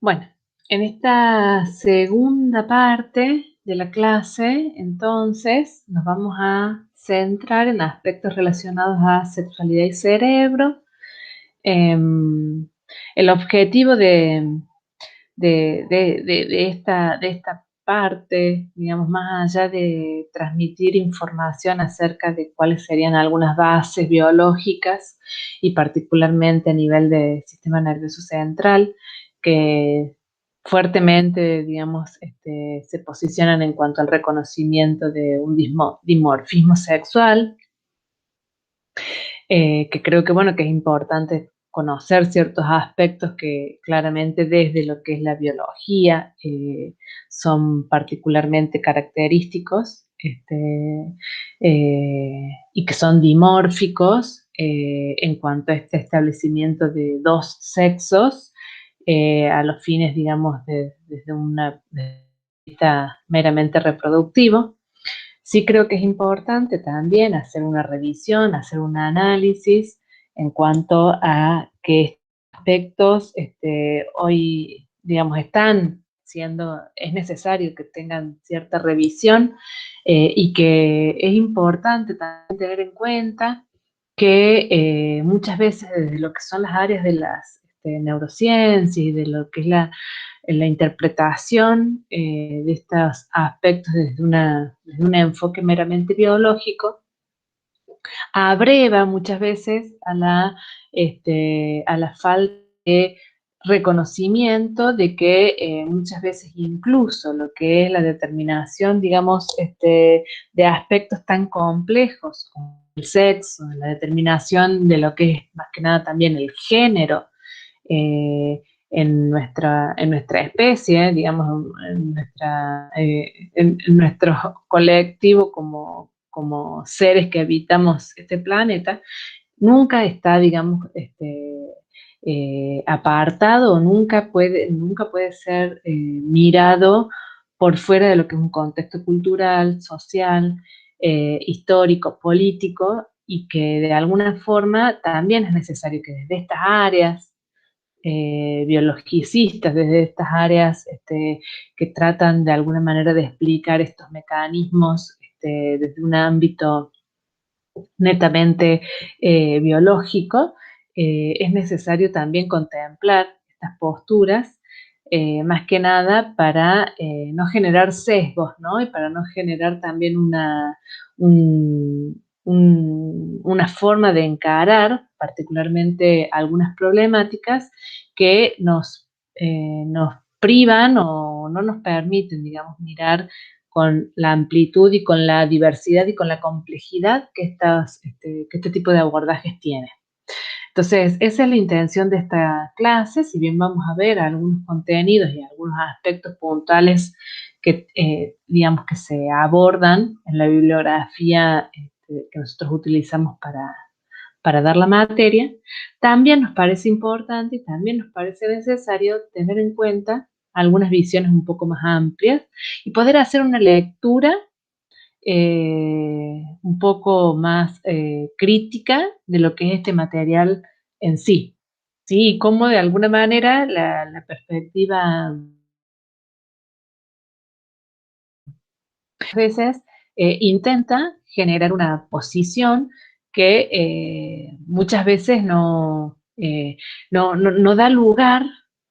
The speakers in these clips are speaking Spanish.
Bueno, en esta segunda parte de la clase, entonces, nos vamos a centrar en aspectos relacionados a sexualidad y cerebro. El objetivo de esta parte, digamos, más allá de transmitir información acerca de cuáles serían algunas bases biológicas y particularmente a nivel del sistema nervioso central, que fuertemente, digamos, se posicionan en cuanto al reconocimiento de un dimorfismo sexual, que creo que, bueno, que es importante conocer ciertos aspectos que claramente desde lo que es la biología son particularmente característicos y que son dimórficos en cuanto a este establecimiento de dos sexos a los fines, digamos, desde de vista meramente reproductivo. Sí creo que es importante también hacer una revisión, hacer un análisis en cuanto a qué aspectos hoy, digamos, están siendo, es necesario que tengan cierta revisión y que es importante también tener en cuenta que muchas veces desde lo que son las áreas de las neurociencias y de lo que es la interpretación de estos aspectos desde un enfoque meramente biológico, abreva muchas veces a la falta de reconocimiento de que muchas veces incluso lo que es la determinación, digamos, de aspectos tan complejos como el sexo, la determinación de lo que es más que nada también el género, eh, en nuestra especie, digamos, en nuestro colectivo como seres que habitamos este planeta, nunca está, digamos, apartado, nunca puede ser mirado por fuera de lo que es un contexto cultural, social, histórico, político, y que de alguna forma también es necesario que desde estas áreas biologicistas, desde estas áreas que tratan de alguna manera de explicar estos mecanismos desde un ámbito netamente biológico, es necesario también contemplar estas posturas, más que nada para no generar sesgos, ¿no? Y para no generar también una forma de encarar particularmente algunas problemáticas que nos privan o no nos permiten, digamos, mirar con la amplitud y con la diversidad y con la complejidad que este tipo de abordajes tiene. Entonces, esa es la intención de esta clase, si bien vamos a ver algunos contenidos y algunos aspectos puntuales que, digamos, que se abordan en la bibliografía que nosotros utilizamos para dar la materia, también nos parece importante y también nos parece necesario tener en cuenta algunas visiones un poco más amplias y poder hacer una lectura un poco más crítica de lo que es este material en sí, ¿sí? Y cómo de alguna manera la perspectiva a veces intenta generar una posición que muchas veces no da lugar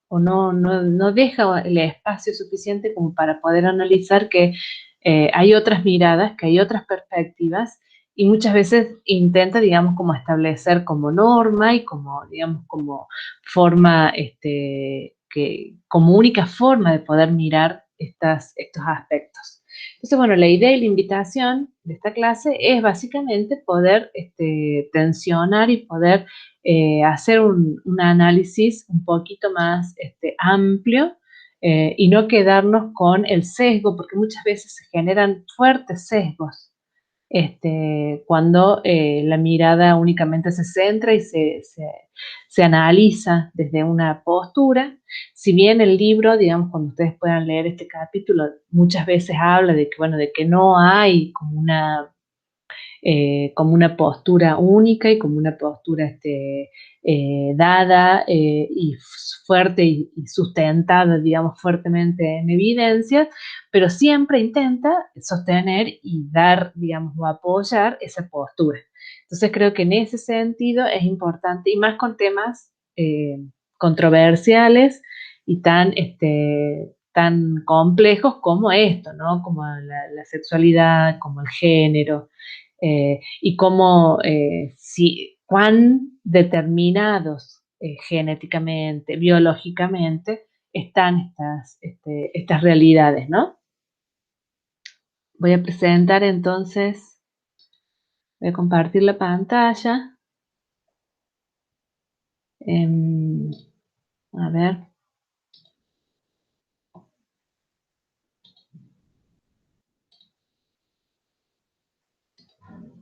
o no deja el espacio suficiente como para poder analizar que hay otras miradas, que hay otras perspectivas y muchas veces intenta, digamos, como establecer como norma y como, digamos, como forma, como única forma de poder mirar estos aspectos. Entonces, bueno, la idea y la invitación de esta clase es básicamente poder tensionar y poder hacer un análisis un poquito más amplio y no quedarnos con el sesgo, porque muchas veces se generan fuertes sesgos cuando la mirada únicamente se centra y se analiza desde una postura. Si bien el libro, digamos, cuando ustedes puedan leer este capítulo, muchas veces habla de que, bueno, de que no hay como como una postura única y como una postura dada y fuerte y sustentada, digamos, fuertemente en evidencias, pero siempre intenta sostener y dar, digamos, o apoyar esa postura. Entonces creo que en ese sentido es importante, y más con temas controversiales y tan complejos como esto, ¿no? Como la sexualidad, como el género, y cómo, cuán determinados genéticamente, biológicamente, están estas realidades, ¿no? Voy a presentar entonces, voy a compartir la pantalla. Em, a ver,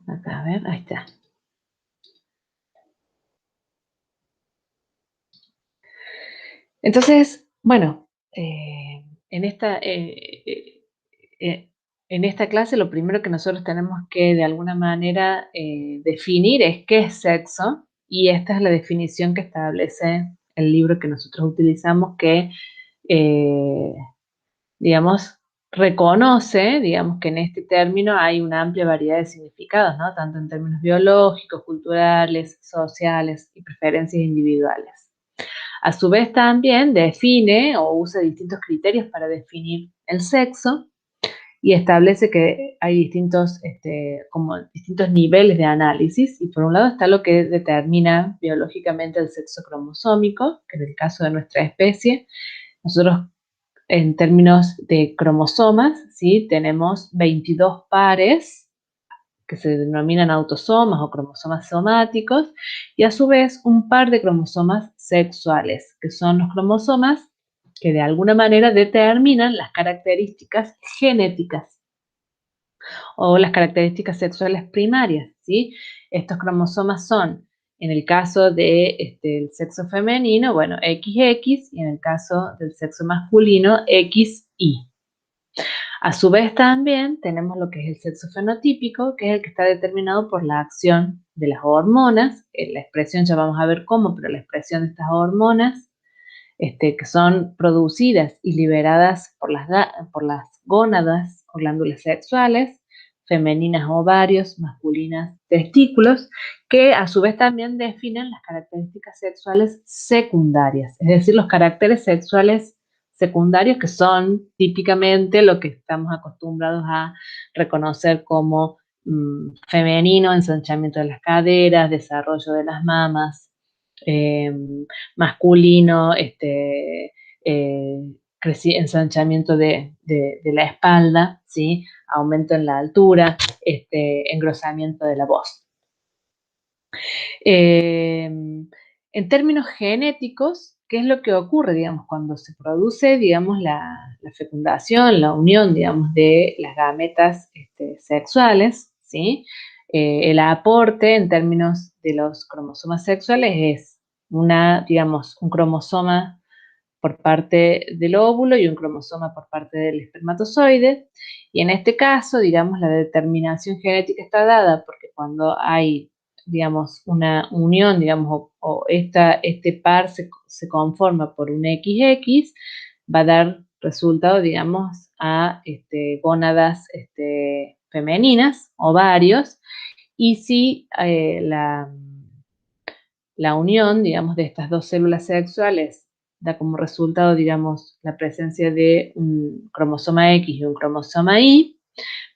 acá, a ver, ahí está. Entonces, bueno, en en esta clase lo primero que nosotros tenemos que de alguna manera definir es qué es sexo, y esta es la definición que establece el libro que nosotros utilizamos, que, eh, digamos, reconoce, digamos, que en este término hay una amplia variedad de significados, ¿no? Tanto en términos biológicos, culturales, sociales y preferencias individuales. A su vez también define o usa distintos criterios para definir el sexo y establece que hay como distintos niveles de análisis, y por un lado está lo que determina biológicamente el sexo cromosómico, que en el caso de nuestra especie, nosotros en términos de cromosomas, ¿sí? Tenemos 22 pares que se denominan autosomas o cromosomas somáticos, y a su vez un par de cromosomas sexuales, que son los cromosomas que de alguna manera determinan las características genéticas o las características sexuales primarias, ¿sí? Estos cromosomas son, en el caso de el sexo femenino, bueno, XX, y en el caso del sexo masculino, XY. A su vez también tenemos lo que es el sexo fenotípico, que es el que está determinado por la acción de las hormonas. La expresión ya vamos a ver cómo, pero la expresión de estas hormonas, que son producidas y liberadas por las gónadas o glándulas sexuales, femeninas ovarios, masculinas testículos, que a su vez también definen las características sexuales secundarias, es decir, los caracteres sexuales secundarios, que son típicamente lo que estamos acostumbrados a reconocer como femenino: ensanchamiento de las caderas, desarrollo de las mamas; eh, masculino, ensanchamiento de la espalda, ¿sí? Aumento en la altura, engrosamiento de la voz. En términos genéticos, ¿qué es lo que ocurre, digamos, cuando se produce, digamos, la fecundación, la unión, digamos, de las gametas sexuales, ¿sí? El aporte en términos de los cromosomas sexuales es digamos, un cromosoma por parte del óvulo y un cromosoma por parte del espermatozoide, y en este caso, digamos, la determinación genética está dada porque cuando hay, digamos, una unión, digamos, este par se conforma por un XX, va a dar resultado, digamos, a gónadas femeninas, ovarios, y si la unión, digamos, de estas dos células sexuales da como resultado, digamos, la presencia de un cromosoma X y un cromosoma Y,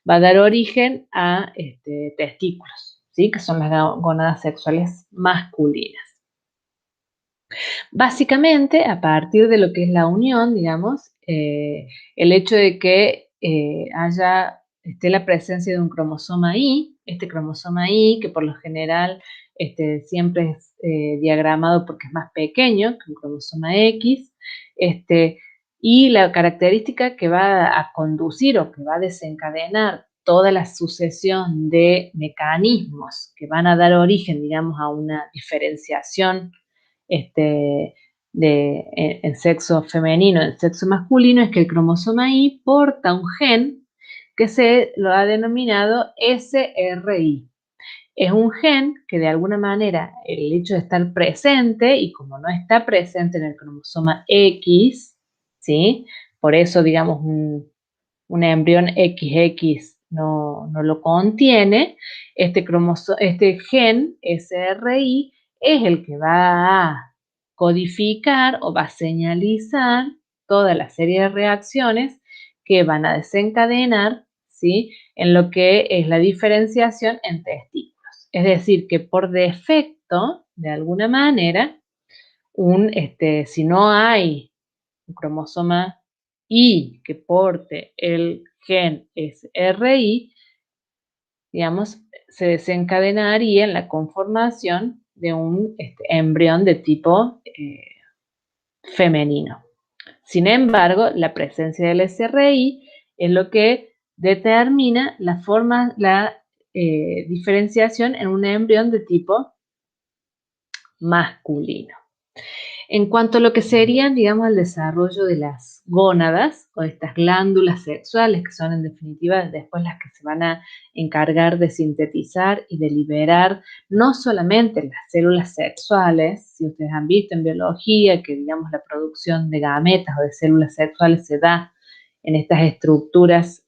va a dar origen a testículos, ¿sí? Que son las gónadas sexuales masculinas. Básicamente, a partir de lo que es la unión, digamos, el hecho de que esté la presencia de un cromosoma Y, este cromosoma Y, que por lo general siempre es diagramado porque es más pequeño que un cromosoma X, y la característica que va a conducir o que va a desencadenar toda la sucesión de mecanismos que van a dar origen, digamos, a una diferenciación en sexo femenino, en sexo masculino, es que el cromosoma Y porta un gen que se lo ha denominado SRY, Es un gen que de alguna manera el hecho de estar presente, y como no está presente en el cromosoma X, ¿sí? Por eso, digamos, un embrión XX no lo contiene, este gen SRI es el que va a codificar o va a señalizar toda la serie de reacciones que van a desencadenar, ¿sí?, en lo que es la diferenciación en testículos. Es decir, que por defecto, de alguna manera, si no hay un cromosoma Y que porte el gen SRI, digamos, se desencadenaría en la conformación de un embrión de tipo femenino. Sin embargo, la presencia del SRI es lo que determina la diferenciación en un embrión de tipo masculino. En cuanto a lo que serían, digamos, el desarrollo de las gónadas o estas glándulas sexuales, que son en definitiva después las que se van a encargar de sintetizar y de liberar no solamente las células sexuales, si ustedes han visto en biología que, digamos, la producción de gametas o de células sexuales se da en estas estructuras,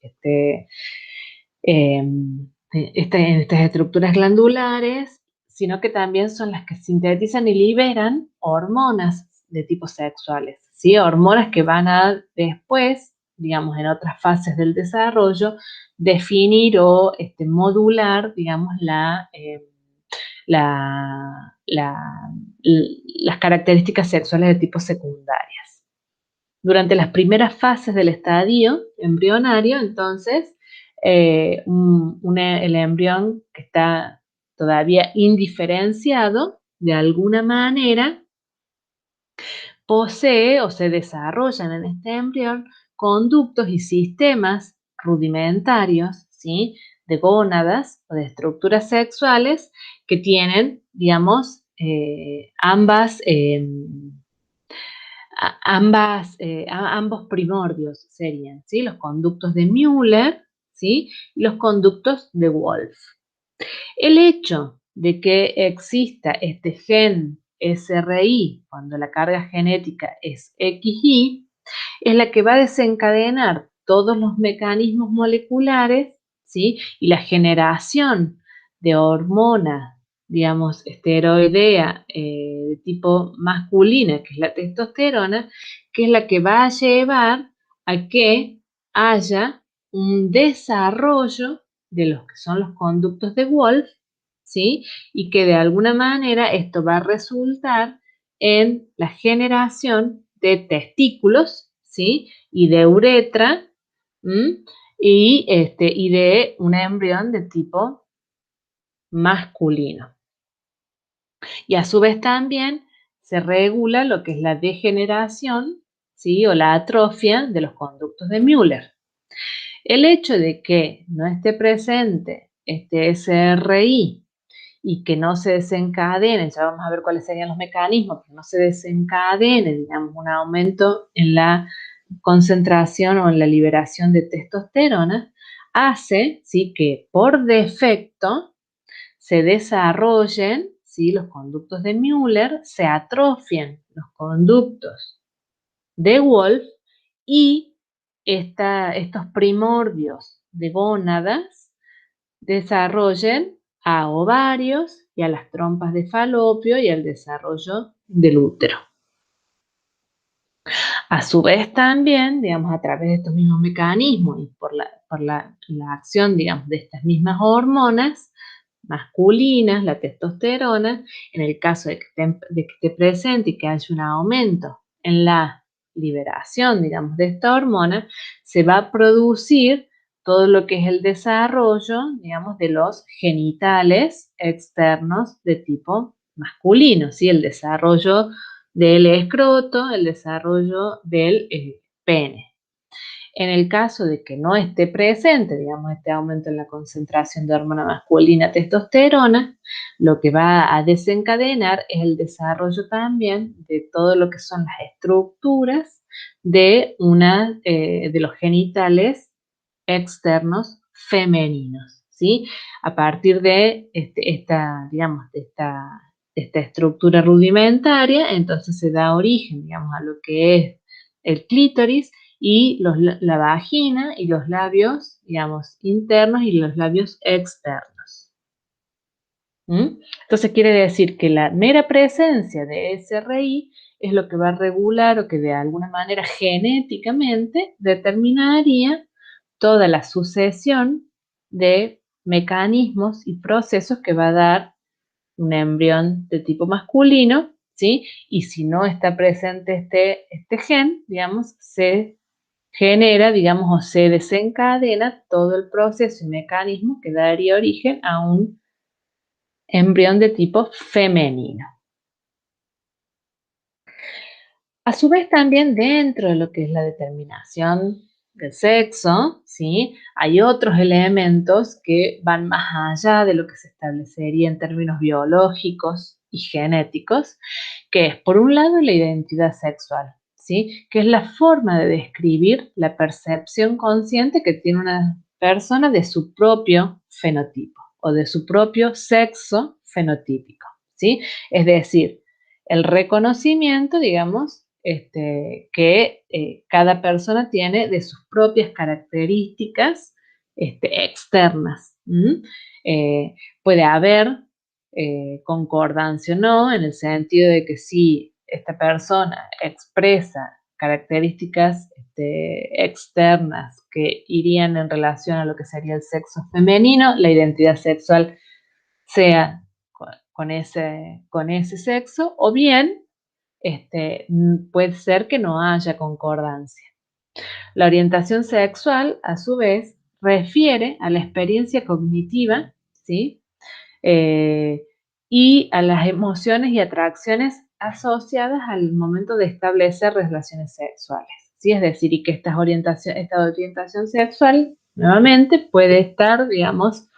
en estas estructuras glandulares, sino que también son las que sintetizan y liberan hormonas de tipo sexuales, ¿sí? Hormonas que van a después, digamos, en otras fases del desarrollo, definir o modular, digamos, la, la, las características sexuales de tipo secundarias. Durante las primeras fases del estadio embrionario, entonces, el embrión que está todavía indiferenciado, de alguna manera, posee o se desarrollan en este embrión conductos y sistemas rudimentarios, ¿sí?, de gónadas o de estructuras sexuales que tienen, digamos, ambos primordios serían, ¿sí?, los conductos de Müller, ¿sí?, y los conductos de Wolff. El hecho de que exista este gen SRI cuando la carga genética es XY es la que va a desencadenar todos los mecanismos moleculares, ¿sí?, y la generación de hormona, digamos, esteroidea de tipo masculina, que es la testosterona, que es la que va a llevar a que haya un desarrollo de los que son los conductos de Wolff, ¿sí?, y que de alguna manera esto va a resultar en la generación de testículos, ¿sí?, y de uretra, y de un embrión de tipo masculino. Y a su vez también se regula lo que es la degeneración, ¿sí?, o la atrofia de los conductos de Müller. El hecho de que no esté presente este SRI y que no se desencadene, ya vamos a ver cuáles serían los mecanismos, que no se desencadene, digamos, un aumento en la concentración o en la liberación de testosterona, hace, ¿sí?, que por defecto se desarrollen, ¿sí?, los conductos de Müller, se atrofien los conductos de Wolff y estos primordios de gónadas desarrollen a ovarios y a las trompas de falopio y al desarrollo del útero. A su vez también, digamos, a través de estos mismos mecanismos y por la acción, digamos, de estas mismas hormonas masculinas, la testosterona, en el caso de que esté presente y que haya un aumento en la liberación, digamos, de esta hormona, se va a producir todo lo que es el desarrollo, digamos, de los genitales externos de tipo masculino, ¿sí? El desarrollo del escroto, el desarrollo del pene. En el caso de que no esté presente, digamos, este aumento en la concentración de hormona masculina testosterona, lo que va a desencadenar es el desarrollo también de todo lo que son las estructuras de los genitales externos femeninos, ¿sí? A partir de digamos, de esta estructura rudimentaria, entonces se da origen, digamos, a lo que es el clítoris y la vagina y los labios, digamos, internos y los labios externos. ¿Mm? Entonces quiere decir que la mera presencia de SRI es lo que va a regular o que de alguna manera genéticamente determinaría toda la sucesión de mecanismos y procesos que va a dar un embrión de tipo masculino, ¿sí? Y si no está presente este gen, digamos, se genera, digamos, o se desencadena todo el proceso y mecanismo que daría origen a un embrión de tipo femenino. A su vez, también dentro de lo que es la determinación del sexo, ¿sí? Hay otros elementos que van más allá de lo que se establecería en términos biológicos y genéticos, que es, por un lado, la identidad sexual, ¿sí? Que es la forma de describir la percepción consciente que tiene una persona de su propio fenotipo o de su propio sexo fenotípico, ¿sí? Es decir, el reconocimiento, digamos, que cada persona tiene de sus propias características externas. Puede haber concordancia o no, en el sentido de que si esta persona expresa características externas que irían en relación a lo que sería el sexo femenino, la identidad sexual sea con ese sexo, o bien puede ser que no haya concordancia. La orientación sexual, a su vez, refiere a la experiencia cognitiva, ¿sí? Y a las emociones y atracciones asociadas al momento de establecer relaciones sexuales, ¿sí? Es decir, y que esta orientación sexual, nuevamente, puede estar, digamos,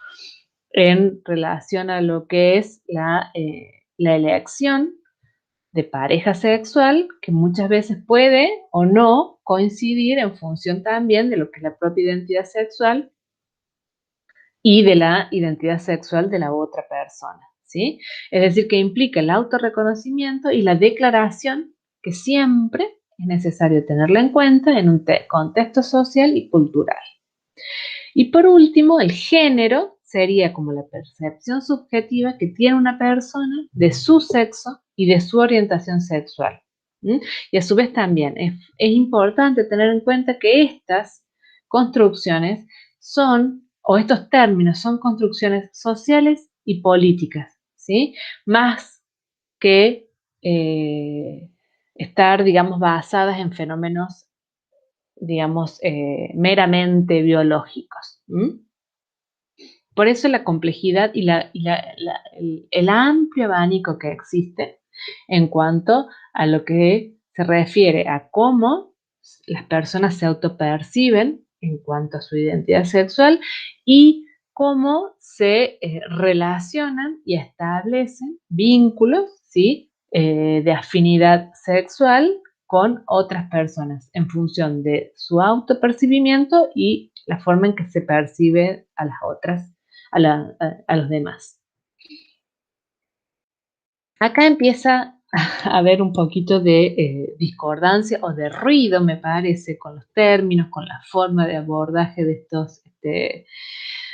en relación a lo que es la elección de pareja sexual, que muchas veces puede o no coincidir en función también de lo que es la propia identidad sexual y de la identidad sexual de la otra persona, ¿sí? Es decir, que implica el autorreconocimiento y la declaración que siempre es necesario tenerla en cuenta en un contexto social y cultural. Y por último, el género sería como la percepción subjetiva que tiene una persona de su sexo y de su orientación sexual. ¿Mm? Y a su vez también es importante tener en cuenta que estas construcciones son, o estos términos son construcciones sociales y políticas, ¿sí? Más que estar, digamos, basadas en fenómenos, digamos, meramente biológicos. ¿Mm? Por eso la complejidad y el amplio abanico que existe en cuanto a lo que se refiere a cómo las personas se autoperciben en cuanto a su identidad sexual y cómo se relacionan y establecen vínculos, ¿sí? De afinidad sexual con otras personas en función de su autopercibimiento y la forma en que se percibe a las otras, a los demás. Acá empieza a haber un poquito de discordancia o de ruido, me parece, con los términos, con la forma de abordaje de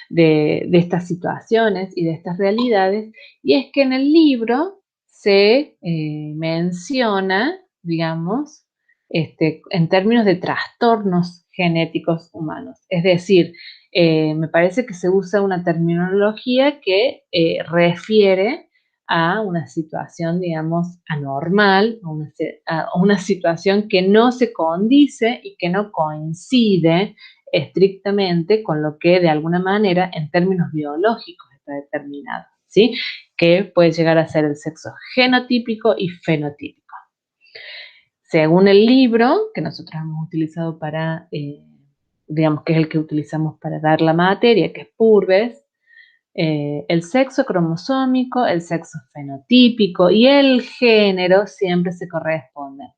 de estas situaciones y de estas realidades, y es que en el libro se menciona, digamos, en términos de trastornos genéticos humanos. Es decir, me parece que se usa una terminología que refiere a una situación, digamos, anormal, a una situación que no se condice y que no coincide estrictamente con lo que de alguna manera en términos biológicos está determinado, ¿sí? Que puede llegar a ser el sexo genotípico y fenotípico. Según el libro que nosotros hemos utilizado para, digamos que es el que utilizamos para dar la materia, que es Purves, el sexo cromosómico, el sexo fenotípico y el género siempre se corresponden.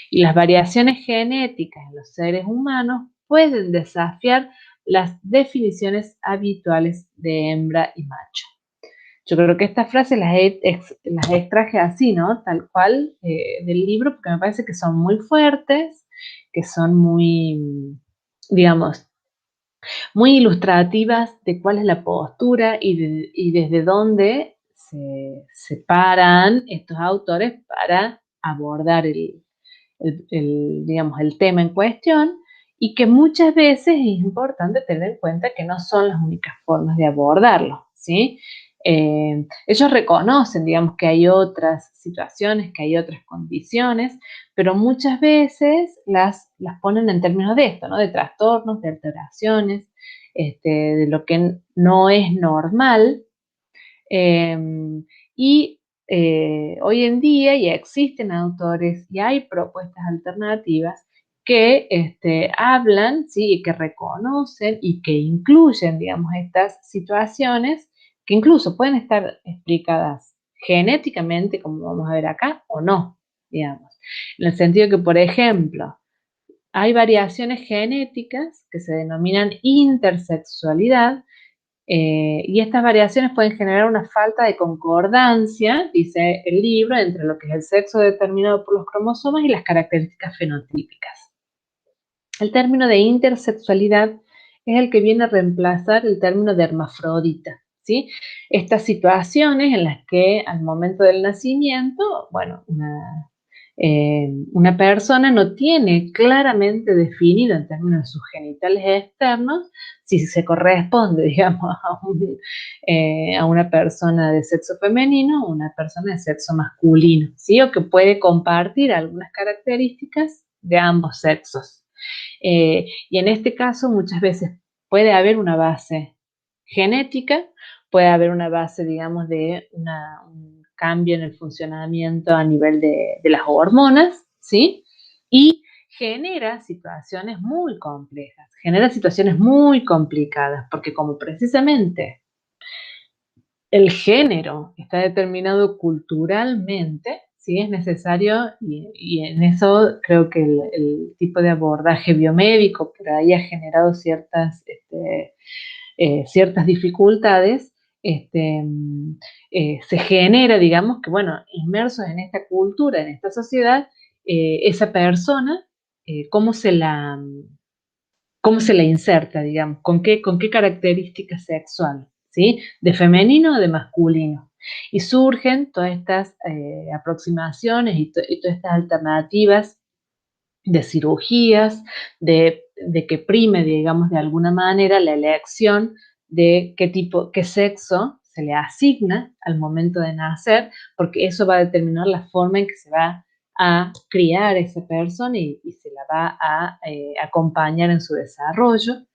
Y las variaciones genéticas en los seres humanos pueden desafiar las definiciones habituales de hembra y macho. Yo creo que estas frases las extraje así, ¿no? Tal cual del libro, porque me parece que son muy fuertes, que son muy, digamos, muy ilustrativas de cuál es la postura y desde dónde se paran estos autores para abordar digamos, el tema en cuestión, y que muchas veces es importante tener en cuenta que no son las únicas formas de abordarlo, ¿sí? Ellos reconocen, digamos, que hay otras situaciones, que hay otras condiciones, pero muchas veces las ponen en términos de esto, ¿no? De trastornos, de alteraciones, de lo que no es normal. Y hoy en día ya existen autores y hay propuestas alternativas que hablan, ¿sí? Y que reconocen y que incluyen, digamos, estas situaciones que incluso pueden estar explicadas genéticamente, como vamos a ver acá, o no, digamos. En el sentido que, por ejemplo, hay variaciones genéticas que se denominan intersexualidad, y estas variaciones pueden generar una falta de concordancia, dice el libro, entre lo que es el sexo determinado por los cromosomas y las características fenotípicas. El término de intersexualidad es el que viene a reemplazar el término de hermafrodita, ¿sí? Estas situaciones en las que al momento del nacimiento, bueno, una persona no tiene claramente definido en términos de sus genitales externos si se corresponde, digamos, a una persona de sexo femenino o una persona de sexo masculino, ¿sí? O que puede compartir algunas características de ambos sexos. Y en este caso muchas veces puede haber una base genética, puede haber una base, digamos, de un cambio en el funcionamiento a nivel de las hormonas, ¿sí? Y genera situaciones muy complejas, genera situaciones muy complicadas, porque como precisamente el género está determinado culturalmente, ¿sí? Es necesario, y en eso creo que el tipo de abordaje biomédico por ahí ha generado ciertas dificultades, se genera, digamos, que, bueno, inmersos en esta cultura, en esta sociedad, esa persona, ¿cómo cómo se la inserta, digamos, con qué característica sexual, ¿sí? De femenino o de masculino. Y surgen todas estas aproximaciones y todas estas alternativas de cirugías, de que prime, digamos, de alguna manera la elección de qué sexo se le asigna al momento de nacer, porque eso va a determinar la forma en que se va a criar esa persona y se la va a acompañar en su desarrollo.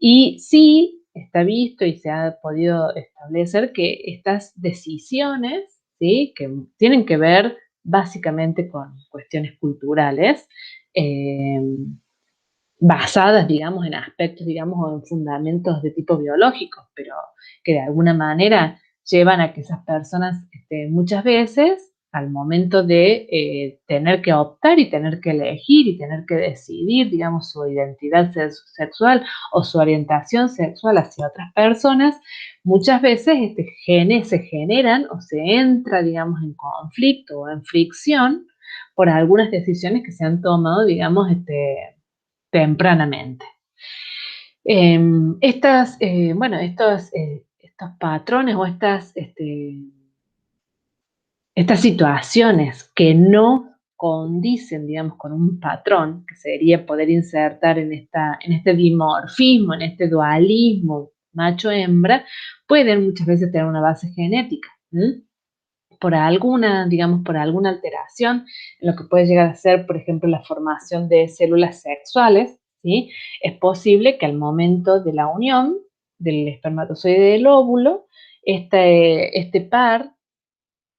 Y sí está visto y se ha podido establecer que estas decisiones, ¿sí? Que tienen que ver básicamente con cuestiones culturales, eh, basadas, digamos, en aspectos, digamos, o en fundamentos de tipo biológico, pero que de alguna manera llevan a que esas personas muchas veces, al momento de tener que optar y tener que elegir y tener que decidir, digamos, su identidad sexual o su orientación sexual hacia otras personas, muchas veces se generan o se entra, digamos, en conflicto o en fricción por algunas decisiones que se han tomado, digamos, tempranamente. Bueno, estos patrones o estas situaciones que no condicen, digamos, con un patrón, que sería poder insertar en este dimorfismo, en este dualismo macho-hembra, pueden muchas veces tener una base genética. Por alguna, digamos, por alguna alteración en lo que puede llegar a ser, por ejemplo, la formación de células sexuales, ¿sí? Es posible que al momento de la unión del espermatozoide y del óvulo, este par,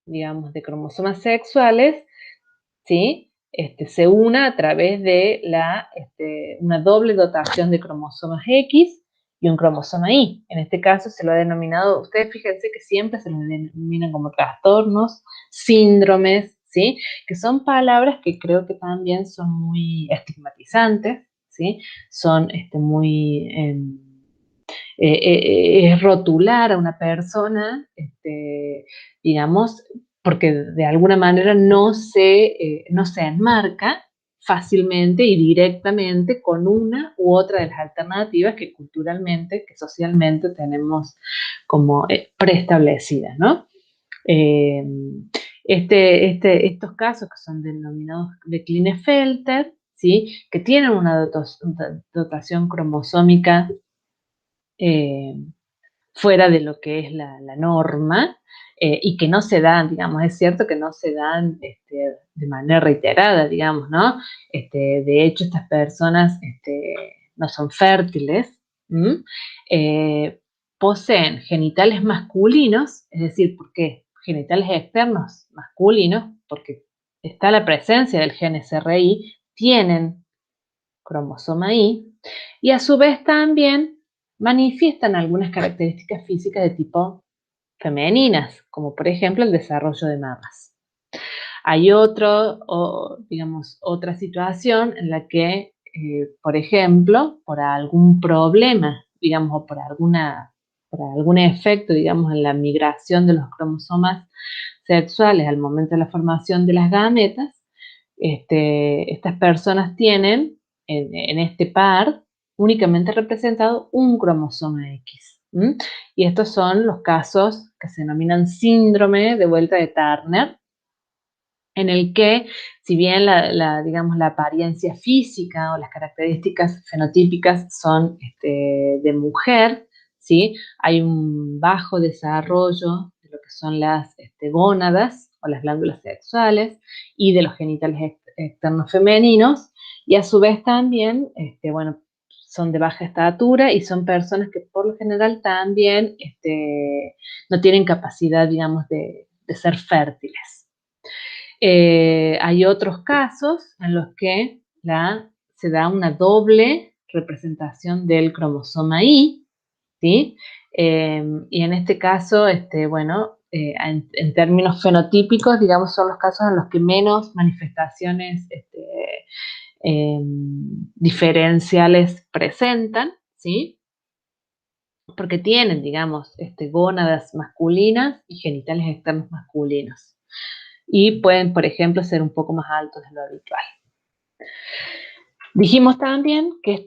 digamos, de cromosomas sexuales, ¿sí? Se una a través de una doble dotación de cromosomas X y un cromosoma Y. En este caso se lo ha denominado, ustedes fíjense que siempre se los denominan como trastornos, síndromes, ¿sí? Que son palabras que creo que también son muy estigmatizantes, ¿sí? Son muy es rotular a una persona, digamos, porque de alguna manera no se enmarca fácilmente y directamente con una u otra de las alternativas que culturalmente, que socialmente tenemos como preestablecidas, ¿no? Eh, estos casos que son denominados de Klinefelter, ¿sí? Que tienen una dotación cromosómica eh, fuera de lo que es la norma, y que no se dan, digamos, es cierto que no se dan de manera reiterada, digamos, ¿no? De hecho, estas personas no son fértiles, eh, poseen genitales masculinos, es decir, ¿por qué? Genitales externos masculinos, porque está la presencia del gen SRI, tienen cromosoma Y, y a su vez también manifiestan algunas características físicas de tipo femeninas, como por ejemplo el desarrollo de mamas. Hay digamos, otra situación en la que, por ejemplo, por algún problema, digamos, o por algún efecto, digamos, en la migración de los cromosomas sexuales al momento de la formación de las gametas, estas personas tienen en este par únicamente representado un cromosoma X. ¿M? Y estos son los casos que se denominan síndrome de vuelta de Turner, en el que, si bien digamos, la apariencia física o las características fenotípicas son de mujer, ¿sí? Hay un bajo desarrollo de lo que son las gónadas o las glándulas sexuales y de los genitales externos femeninos, y a su vez también, bueno, son de baja estatura y son personas que por lo general también no tienen capacidad, digamos, de ser fértiles. Hay otros casos en los que se da una doble representación del cromosoma Y, ¿sí? Y en este caso, bueno, en términos fenotípicos, digamos, son los casos en los que menos manifestaciones diferenciales presentan, ¿sí? Porque tienen, digamos, gónadas masculinas y genitales externos masculinos. Y pueden, por ejemplo, ser un poco más altos de lo habitual. Dijimos también que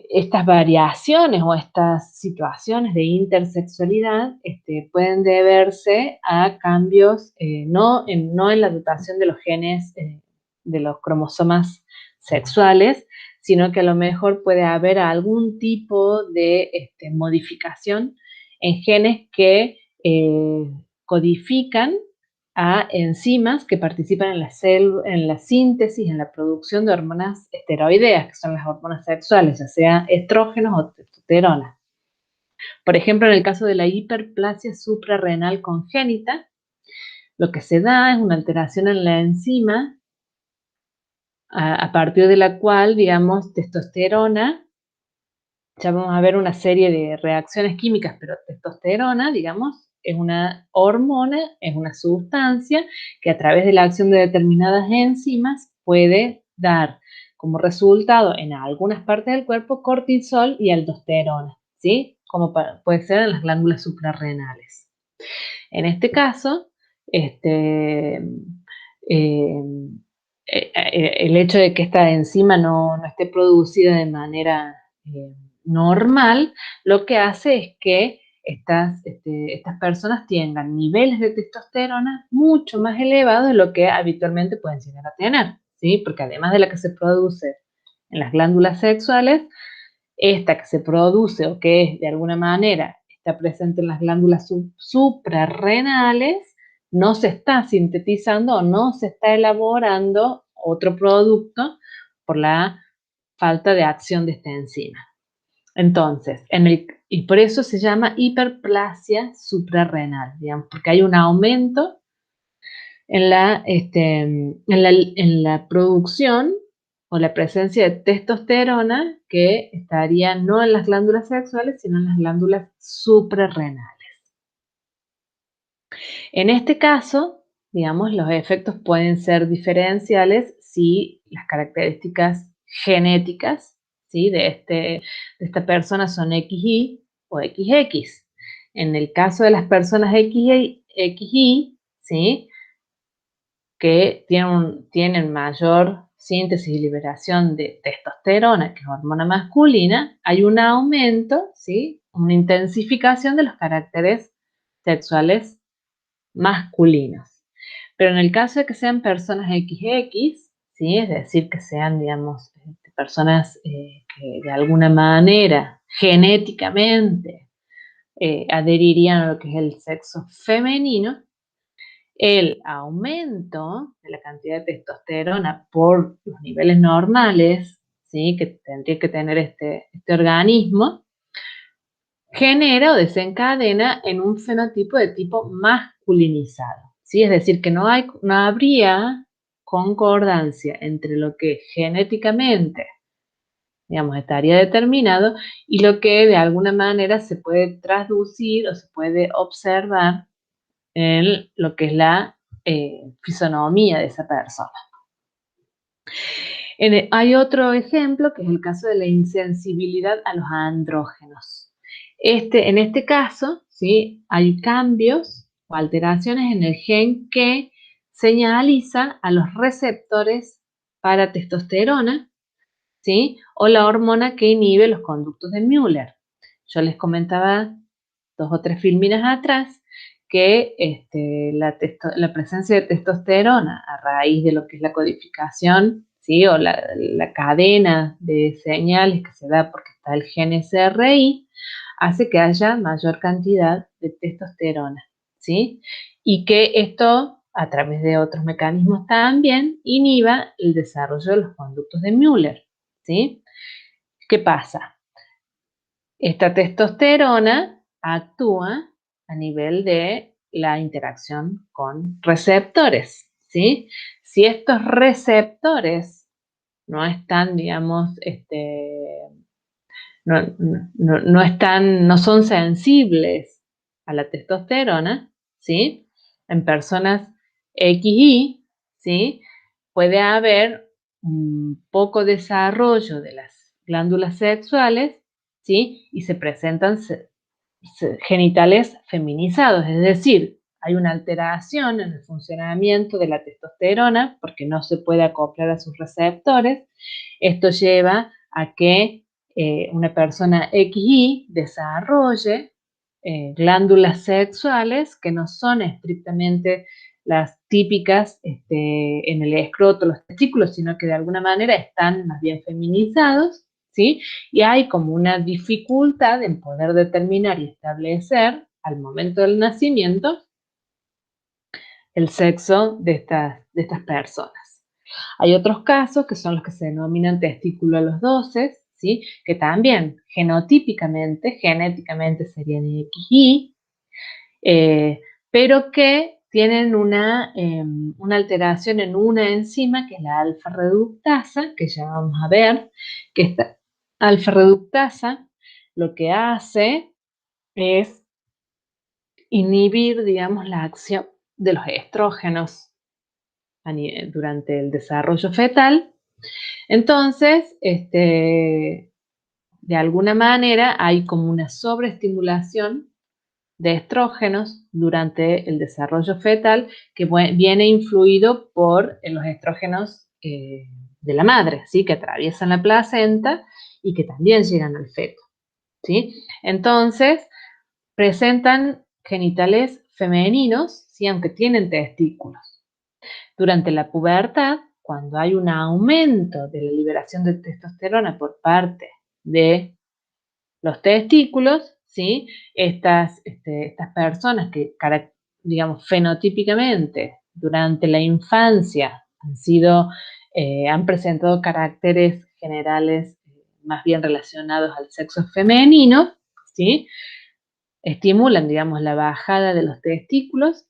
estas variaciones o estas situaciones de intersexualidad pueden deberse a cambios no en la dotación de los genes de los cromosomas sexuales, sino que a lo mejor puede haber algún tipo de modificación en genes que codifican a enzimas que participan en la síntesis, en la producción de hormonas esteroideas, que son las hormonas sexuales, ya sea estrógenos o testosterona. Por ejemplo, en el caso de la hiperplasia suprarrenal congénita, lo que se da es una alteración en la enzima a partir de la cual, digamos, testosterona, ya vamos a ver una serie de reacciones químicas, pero testosterona, digamos, es una hormona, es una sustancia que a través de la acción de determinadas enzimas puede dar como resultado en algunas partes del cuerpo cortisol y aldosterona, ¿sí? Como puede ser en las glándulas suprarrenales. En este caso, el hecho de que esta enzima no esté producida de manera normal, lo que hace es que estas personas tengan niveles de testosterona mucho más elevados de lo que habitualmente pueden llegar a tener, ¿sí? Porque además de la que se produce en las glándulas sexuales, esta que se produce o que es de alguna manera está presente en las glándulas suprarrenales, no se está sintetizando o no se está elaborando otro producto por la falta de acción de esta enzima. Entonces, y por eso se llama hiperplasia suprarrenal, digamos, porque hay un aumento en la producción o la presencia de testosterona que estaría no en las glándulas sexuales, sino en las glándulas suprarrenales. En este caso, digamos, los efectos pueden ser diferenciales si las características genéticas, ¿sí? De esta persona son XY o XX. En el caso de las personas XY, ¿sí? Que tienen mayor síntesis y liberación de testosterona, que es hormona masculina, hay un aumento, ¿sí? Una intensificación de los caracteres sexuales masculinos. Pero en el caso de que sean personas XX, ¿sí? Es decir, que sean, digamos, personas que de alguna manera genéticamente adherirían a lo que es el sexo femenino, el aumento de la cantidad de testosterona por los niveles normales, ¿sí? Que tendría que tener este organismo, genera o desencadena en un fenotipo de tipo masculinizado, ¿sí? Es decir, que no habría concordancia entre lo que genéticamente, digamos, estaría determinado y lo que de alguna manera se puede traducir o se puede observar en lo que es la fisonomía de esa persona. Hay otro ejemplo que es el caso de la insensibilidad a los andrógenos. En este caso, ¿sí? Hay cambios o alteraciones en el gen que señaliza a los receptores para testosterona, ¿sí? O la hormona que inhibe los conductos de Müller. Yo les comentaba 2 o 3 filminas atrás que la presencia de testosterona a raíz de lo que es la codificación, ¿sí? O la cadena de señales que se da porque está el gen SRI, hace que haya mayor cantidad de testosterona, ¿sí? Y que esto, a través de otros mecanismos también, inhiba el desarrollo de los conductos de Müller, ¿sí? ¿Qué pasa? Esta testosterona actúa a nivel de la interacción con receptores, ¿sí? Si estos receptores no están, digamos, no son sensibles a la testosterona, ¿sí? En personas XY, ¿sí? Puede haber un poco desarrollo de las glándulas sexuales, ¿sí? Y se presentan genitales feminizados, es decir, hay una alteración en el funcionamiento de la testosterona porque no se puede acoplar a sus receptores. Esto lleva a que una persona XY desarrolle glándulas sexuales que no son estrictamente las típicas en el escroto, los testículos, sino que de alguna manera están más bien feminizados, ¿sí? Y hay como una dificultad en poder determinar y establecer al momento del nacimiento el sexo de estas personas. Hay otros casos que son los que se denominan testículo a los 12, ¿sí? Que también genotípicamente, genéticamente serían XY, pero que tienen una alteración en una enzima que es la alfa-reductasa, que ya vamos a ver, que esta alfa-reductasa lo que hace es inhibir, digamos, la acción de los estrógenos durante el desarrollo fetal. Entonces, de alguna manera hay como una sobreestimulación de estrógenos durante el desarrollo fetal que viene influido por los estrógenos de la madre, ¿sí? Que atraviesan la placenta y que también llegan al feto, ¿sí? Entonces, presentan genitales femeninos, ¿sí? Aunque tienen testículos. Durante la pubertad, cuando hay un aumento de la liberación de testosterona por parte de los testículos, ¿sí? Estas personas que, digamos, fenotípicamente durante la infancia han presentado caracteres generales más bien relacionados al sexo femenino, ¿sí? Estimulan, digamos, la bajada de los testículos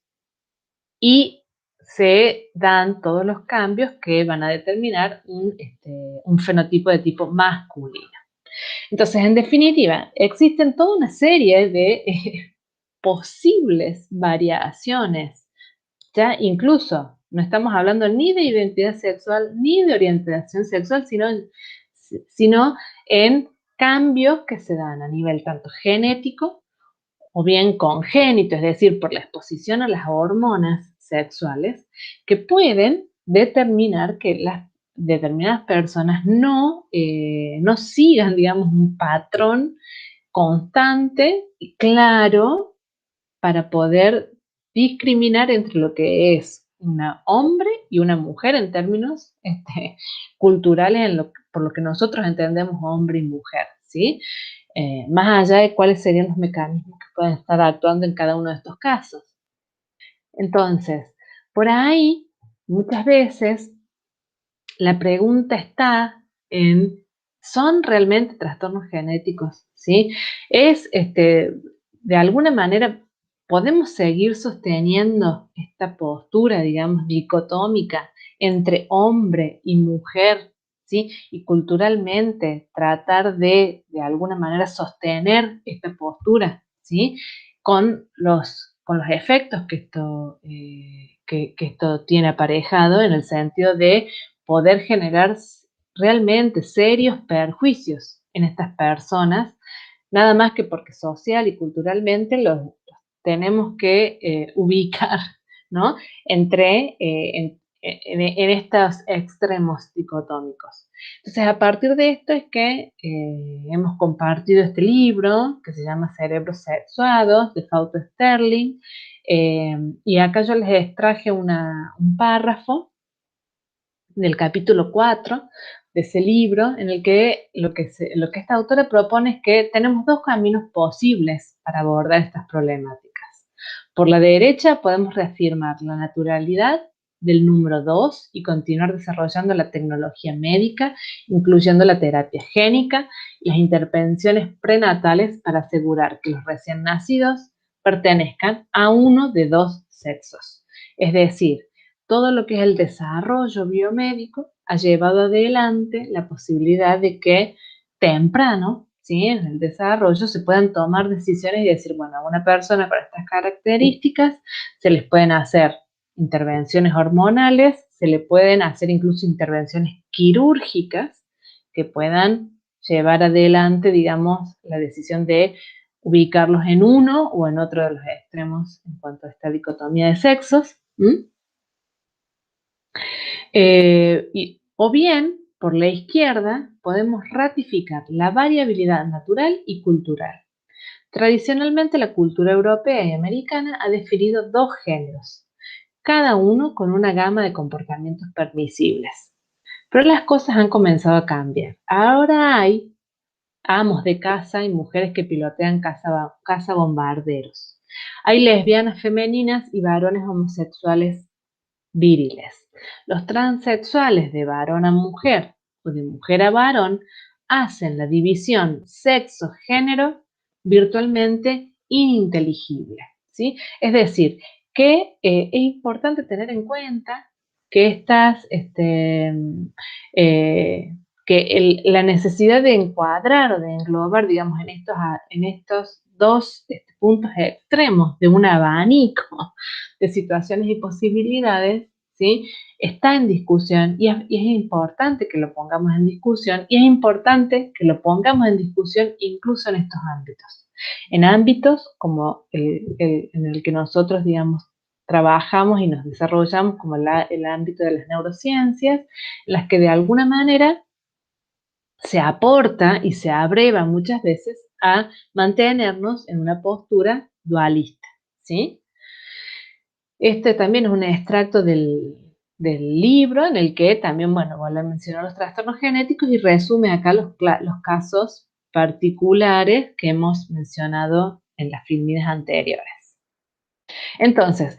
y se dan todos los cambios que van a determinar un fenotipo de tipo masculino. Entonces, en definitiva, existen toda una serie de posibles variaciones, ya incluso no estamos hablando ni de identidad sexual ni de orientación sexual, sino en cambios que se dan a nivel tanto genético o bien congénito, es decir, por la exposición a las hormonas sexuales, que pueden determinar que las determinadas personas no sigan, digamos, un patrón constante y claro para poder discriminar entre lo que es un hombre y una mujer en términos culturales, por lo que nosotros entendemos hombre y mujer, ¿sí? Más allá de cuáles serían los mecanismos que pueden estar actuando en cada uno de estos casos. Entonces, por ahí, muchas veces la pregunta está en, ¿son realmente trastornos genéticos? ¿Sí? De alguna manera, podemos seguir sosteniendo esta postura, digamos, dicotómica entre hombre y mujer, ¿sí? Y culturalmente tratar de alguna manera, sostener esta postura, ¿sí? Con los efectos que esto tiene aparejado en el sentido de poder generar realmente serios perjuicios en estas personas, nada más que porque social y culturalmente los tenemos que ubicar, ¿no? En estos extremos dicotómicos. Entonces, a partir de esto es que hemos compartido este libro que se llama Cerebros Sexuados, de Fausto Sterling, y acá yo les extraje un párrafo del capítulo 4 de ese libro, en el que lo que esta autora propone es que tenemos dos caminos posibles para abordar estas problemáticas. Por la derecha podemos reafirmar la naturalidad del número 2 y continuar desarrollando la tecnología médica, incluyendo la terapia génica y las intervenciones prenatales para asegurar que los recién nacidos pertenezcan a uno de dos sexos. Es decir, todo lo que es el desarrollo biomédico ha llevado adelante la posibilidad de que temprano, ¿sí? En el desarrollo se puedan tomar decisiones y decir, bueno, a una persona con estas características se les pueden hacer intervenciones hormonales, se le pueden hacer incluso intervenciones quirúrgicas que puedan llevar adelante, digamos, la decisión de ubicarlos en uno o en otro de los extremos en cuanto a esta dicotomía de sexos. O bien, por la izquierda, podemos ratificar la variabilidad natural y cultural. Tradicionalmente, la cultura europea y americana ha definido dos géneros, cada uno con una gama de comportamientos permisibles. Pero las cosas han comenzado a cambiar. Ahora hay amos de casa y mujeres que pilotean cazabombarderos. Hay lesbianas femeninas y varones homosexuales viriles. Los transexuales de varón a mujer o de mujer a varón hacen la división sexo-género virtualmente ininteligible, ¿sí? Es decir, que es importante tener en cuenta que la necesidad de encuadrar o de englobar, digamos, en estos dos puntos extremos de un abanico de situaciones y posibilidades, ¿sí? Está en discusión y es importante que lo pongamos en discusión y es importante que lo pongamos en discusión incluso en estos ámbitos. En ámbitos como en el que nosotros, digamos, trabajamos y nos desarrollamos, como el ámbito de las neurociencias, las que de alguna manera se aporta y se abreva muchas veces a mantenernos en una postura dualista, ¿sí? Este también es un extracto del libro en el que también, bueno, vuelve a mencionar los trastornos genéticos y resume acá los casos particulares que hemos mencionado en las filminas anteriores. Entonces,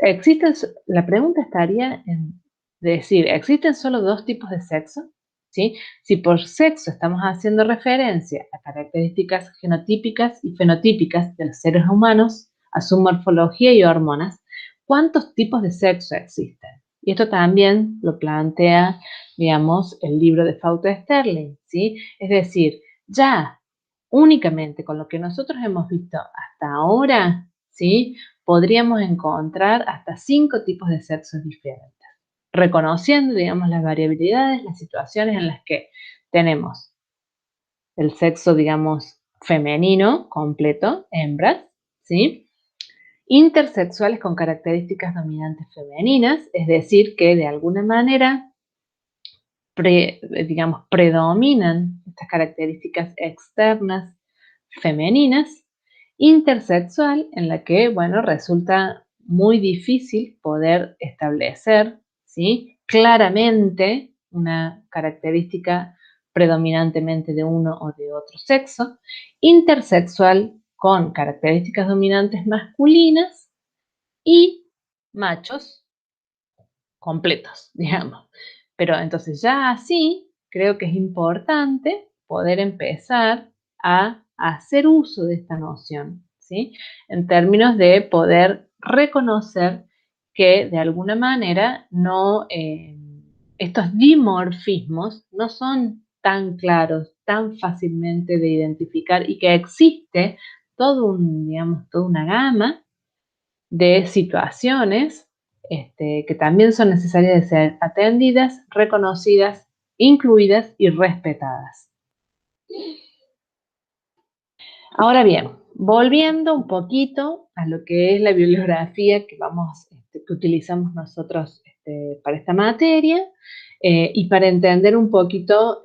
la pregunta estaría en decir, ¿existen solo dos tipos de sexo? ¿Sí? Si por sexo estamos haciendo referencia a características genotípicas y fenotípicas de los seres humanos, a su morfología y hormonas, ¿cuántos tipos de sexo existen? Y esto también lo plantea, digamos, el libro de Fausto Sterling, ¿sí? Es decir, ya únicamente con lo que nosotros hemos visto hasta ahora, ¿sí? Podríamos encontrar hasta 5 tipos de sexos diferentes, reconociendo, digamos, las variabilidades, las situaciones en las que tenemos el sexo, digamos, femenino completo, hembras, ¿sí? Intersexuales con características dominantes femeninas, es decir, que de alguna manera, digamos, predominan estas características externas femeninas. Intersexual, en la que, bueno, resulta muy difícil poder establecer, ¿sí?, claramente una característica predominantemente de uno o de otro sexo. Intersexual con características dominantes masculinas y machos completos, digamos. Pero entonces ya así creo que es importante poder empezar a hacer uso de esta noción, ¿sí? En términos de poder reconocer que de alguna manera no, estos dimorfismos no son tan claros, tan fácilmente de identificar y que existe todo un, digamos, toda una gama de situaciones que también son necesarias de ser atendidas, reconocidas, incluidas y respetadas. Ahora bien, volviendo un poquito a lo que es la bibliografía que que utilizamos nosotros para esta materia y para entender un poquito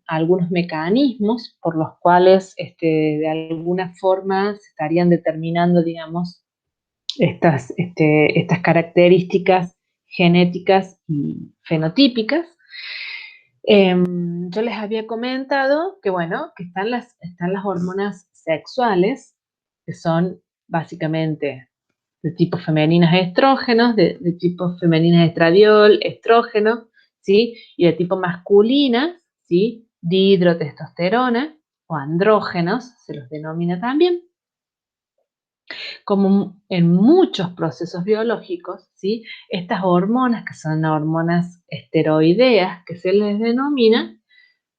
algunos mecanismos por los cuales de alguna forma se estarían determinando, digamos, estas características genéticas y fenotípicas. Yo les había comentado que, bueno, que están las hormonas sexuales, que son básicamente de tipo femeninas estrógenos, de tipo femeninas estradiol, estrógeno, ¿sí? Y de tipo masculinas, ¿sí? Dihidrotestosterona o andrógenos, se los denomina también. Como en muchos procesos biológicos, ¿sí? Estas hormonas, que son hormonas esteroideas, que se les denomina,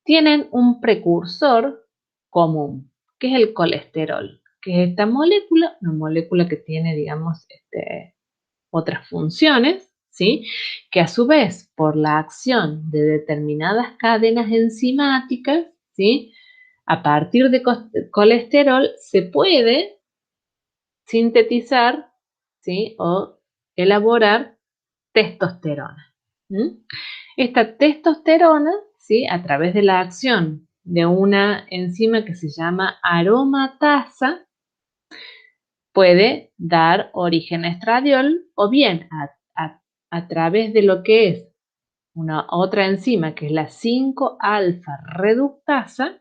tienen un precursor común, que es el colesterol, que es esta molécula, una molécula que tiene, digamos, otras funciones, ¿sí? Que a su vez, por la acción de determinadas cadenas enzimáticas, ¿sí? A partir de colesterol se puede sintetizar, ¿sí? O elaborar testosterona. ¿Mm? Esta testosterona, ¿sí? A través de la acción de una enzima que se llama aromatasa, puede dar origen a estradiol o bien a través de lo que es una otra enzima que es la 5-alfa reductasa,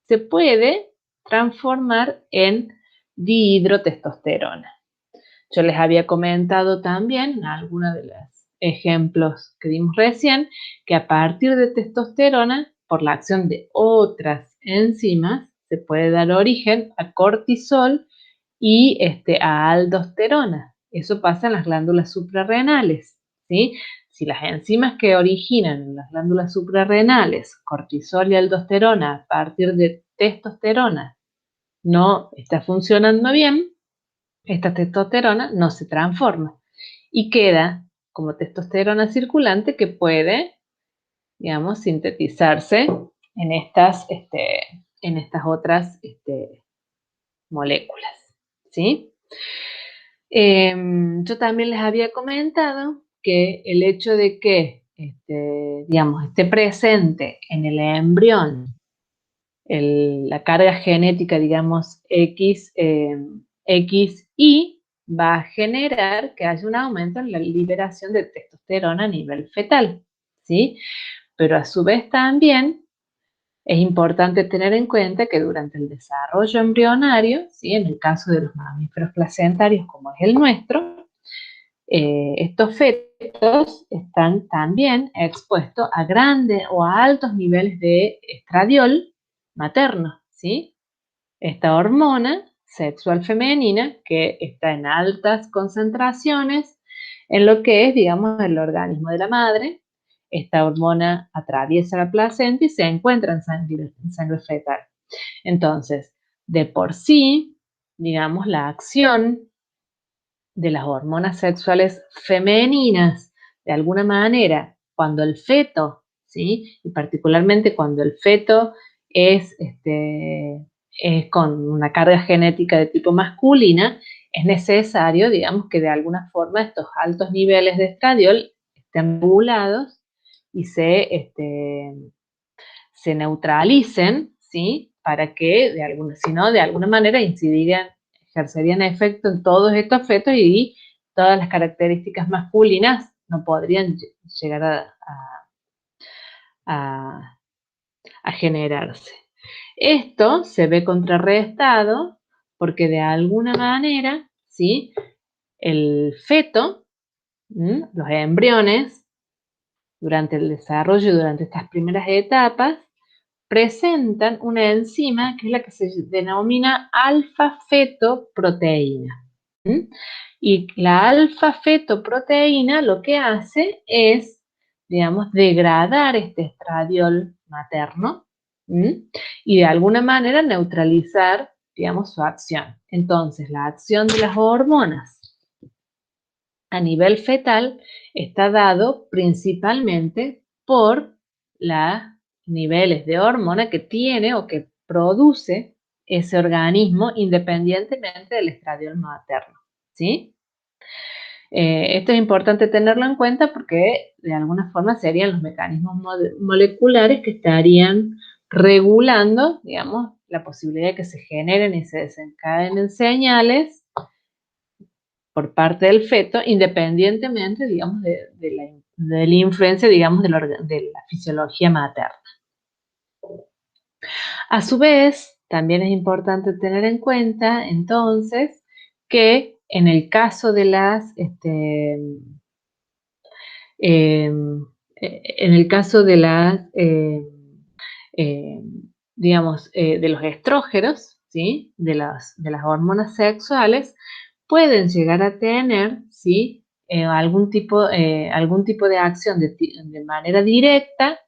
se puede transformar en dihidrotestosterona. Yo les había comentado también en algunos de los ejemplos que dimos recién, que a partir de testosterona, por la acción de otras enzimas, se puede dar origen a cortisol y a aldosterona. Eso pasa en las glándulas suprarrenales, ¿sí? Si las enzimas que originan en las glándulas suprarrenales, cortisol y aldosterona, a partir de testosterona, no está funcionando bien, esta testosterona no se transforma y queda como testosterona circulante que puede, digamos, sintetizarse en estas otras moléculas, ¿sí? Yo también les había comentado que el hecho de que, digamos, esté presente en el embrión la carga genética, digamos, XY, va a generar que haya un aumento en la liberación de testosterona a nivel fetal, ¿sí? Pero a su vez también es importante tener en cuenta que durante el desarrollo embrionario, ¿sí? En el caso de los mamíferos placentarios como es el nuestro, estos fetos están también expuestos a grandes o a altos niveles de estradiol materno, ¿sí? Esta hormona sexual femenina que está en altas concentraciones en lo que es, digamos, el organismo de la madre. Esta hormona atraviesa la placenta y se encuentra en sangre fetal. Entonces, de por sí, digamos, la acción de las hormonas sexuales femeninas, de alguna manera, cuando el feto, ¿sí? Y particularmente cuando el feto es con una carga genética de tipo masculina, es necesario, digamos, que de alguna forma estos altos niveles de estradiol estén regulados y se neutralicen, ¿sí? Para que, si no, de alguna manera ejercerían efecto en todos estos fetos y todas las características masculinas no podrían llegar a, a generarse. Esto se ve contrarrestado porque de alguna manera, ¿sí? El feto, los embriones, durante el desarrollo, durante estas primeras etapas, presentan una enzima que es la que se denomina alfa-fetoproteína. Y la alfa-fetoproteína lo que hace es, digamos, degradar este estradiol materno y de alguna manera neutralizar, digamos, su acción. Entonces, la acción de las hormonas a nivel fetal está dado principalmente por los niveles de hormona que tiene o que produce ese organismo independientemente del estradiol materno, ¿sí? Esto es importante tenerlo en cuenta porque de alguna forma serían los mecanismos moleculares que estarían regulando, digamos, la posibilidad de que se generen y se desencadenen señales por parte del feto, independientemente, digamos, de la influencia, digamos, de la fisiología materna. A su vez, también es importante tener en cuenta, entonces, que en el caso de en el caso de eh, digamos, de los estrógenos, ¿sí? De las hormonas sexuales, pueden llegar a tener, ¿sí? Algún tipo de acción de manera directa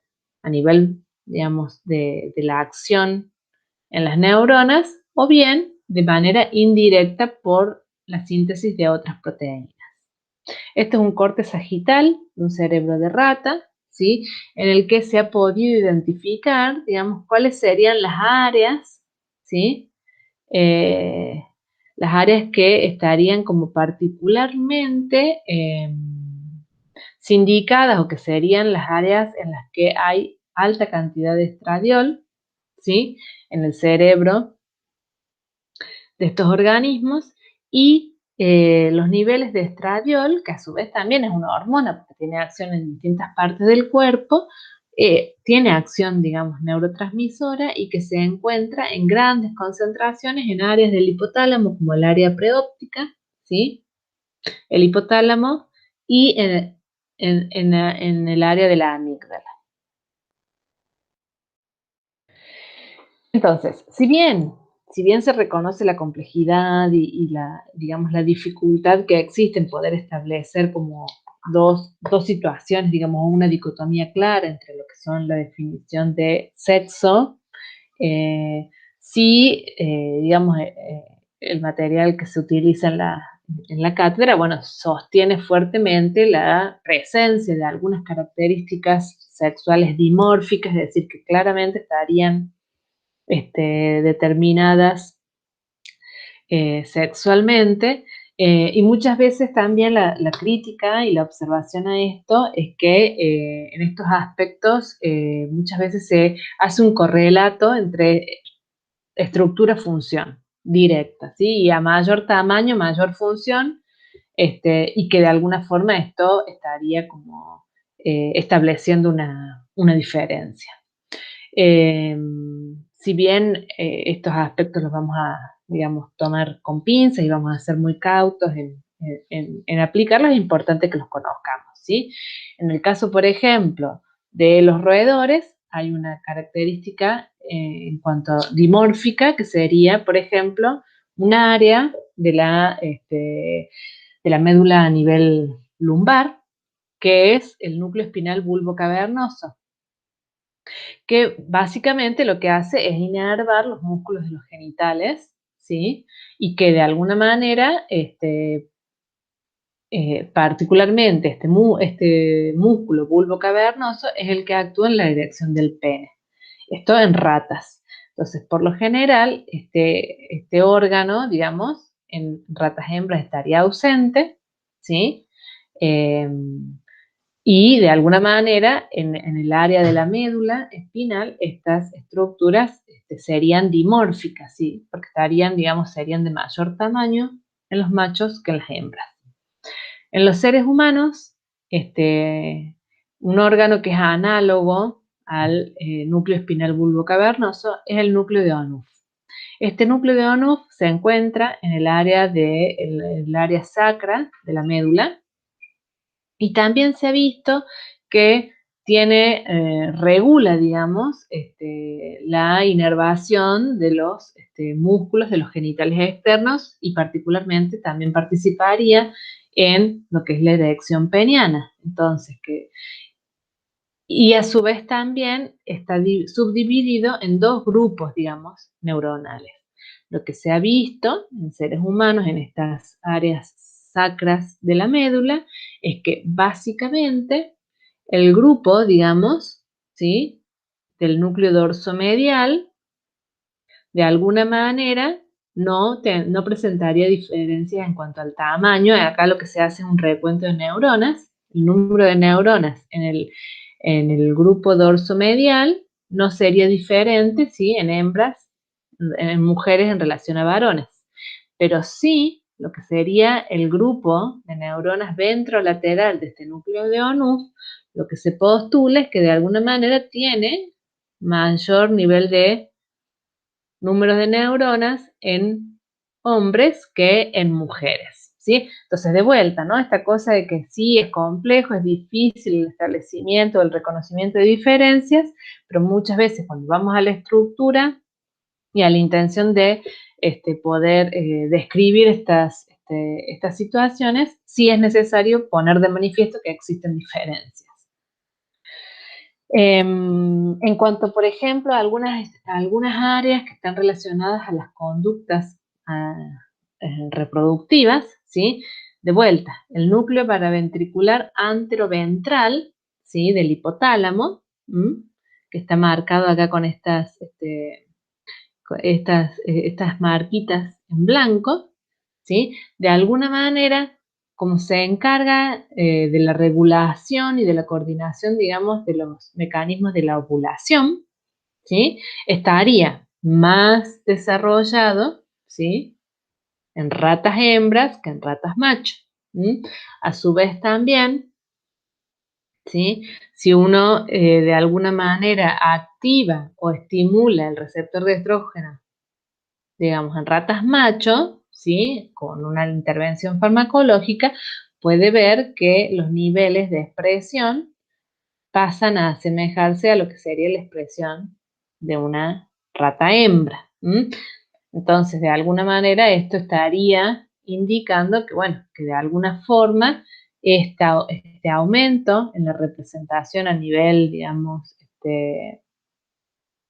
a nivel, digamos, de la acción en las neuronas o bien de manera indirecta por la síntesis de otras proteínas. Este es un corte sagital de un cerebro de rata, ¿sí? En el que se ha podido identificar, digamos, cuáles serían las áreas, ¿sí? Eh, las áreas que estarían como particularmente sindicadas o que serían las áreas en las que hay alta cantidad de estradiol, ¿sí? En el cerebro de estos organismos y los niveles de estradiol, que a su vez también es una hormona porque tiene acción en distintas partes del cuerpo, tiene acción, digamos, neurotransmisora y que se encuentra en grandes concentraciones en áreas del hipotálamo, como el área preóptica, ¿sí? El hipotálamo y en el área de la amígdala. Entonces, si bien se reconoce la complejidad y digamos, la dificultad que existe en poder establecer como dos situaciones, digamos, una dicotomía clara entre lo que son la definición de sexo, sí, digamos, el material que se utiliza en la cátedra, bueno, sostiene fuertemente la presencia de algunas características sexuales dimórficas, es decir, que claramente estarían determinadas sexualmente, y muchas veces también la crítica y la observación a esto es que en estos aspectos muchas veces se hace un correlato entre estructura-función directa, ¿sí? Y a mayor tamaño, mayor función, y que de alguna forma esto estaría como estableciendo una diferencia. Si bien estos aspectos los vamos a, digamos, tomar con pinzas y vamos a ser muy cautos en aplicarlos, es importante que los conozcamos, ¿sí? En el caso, por ejemplo, de los roedores, hay una característica en cuanto a dimórfica, que sería, por ejemplo, un área de la médula a nivel lumbar, que es el núcleo espinal bulbo cavernoso, que básicamente lo que hace es inervar los músculos de los genitales, ¿sí? Y que de alguna manera, particularmente este músculo bulbo cavernoso es el que actúa en la dirección del pene. Esto en ratas. Entonces, por lo general, este órgano, digamos, en ratas hembras estaría ausente, ¿sí? Y de alguna manera, en el área de la médula espinal, estas estructuras serían dimórficas, ¿sí? Porque estarían, digamos, serían de mayor tamaño en los machos que en las hembras. En los seres humanos, un órgano que es análogo al núcleo espinal bulbocavernoso es el núcleo de Onuf. Este núcleo de Onuf se encuentra en el área sacra de la médula, y también se ha visto que regula, digamos, la inervación de los músculos de los genitales externos, y particularmente también participaría en lo que es la erección peniana. Entonces, y a su vez también está subdividido en dos grupos, digamos, neuronales. Lo que se ha visto en seres humanos en estas áreas sacras de la médula es que básicamente el grupo, digamos, ¿sí?, del núcleo dorsomedial, de alguna manera no presentaría diferencias en cuanto al tamaño. Acá lo que se hace es un recuento de neuronas. El número de neuronas en el grupo dorsomedial no sería diferente, ¿sí?, en hembras, en mujeres en relación a varones. Pero sí, lo que sería el grupo de neuronas ventrolateral de este núcleo de Onuf, lo que se postula es que de alguna manera tiene mayor nivel de números de neuronas en hombres que en mujeres, ¿sí? Entonces, de vuelta, ¿no? Esta cosa de que sí es complejo, es difícil el establecimiento, el reconocimiento de diferencias, pero muchas veces cuando vamos a la estructura y a la intención de poder describir estas situaciones, sí es necesario poner de manifiesto que existen diferencias. En cuanto, por ejemplo, a algunas áreas que están relacionadas a las conductas reproductivas, ¿sí? De vuelta, el núcleo paraventricular anteroventral, ¿sí?, del hipotálamo, que está marcado acá con estas marquitas en blanco, ¿sí? De alguna manera, como se encarga de la regulación y de la coordinación, digamos, de los mecanismos de la ovulación, ¿sí?, estaría más desarrollado, ¿sí?, en ratas hembras que en ratas macho. A su vez también, ¿sí?, si uno de alguna manera activa o estimula el receptor de estrógeno, digamos, en ratas macho, ¿sí?, con una intervención farmacológica, puede ver que los niveles de expresión pasan a asemejarse a lo que sería la expresión de una rata hembra. Entonces, de alguna manera, esto estaría indicando que, bueno, que de alguna forma este aumento en la representación a nivel, digamos,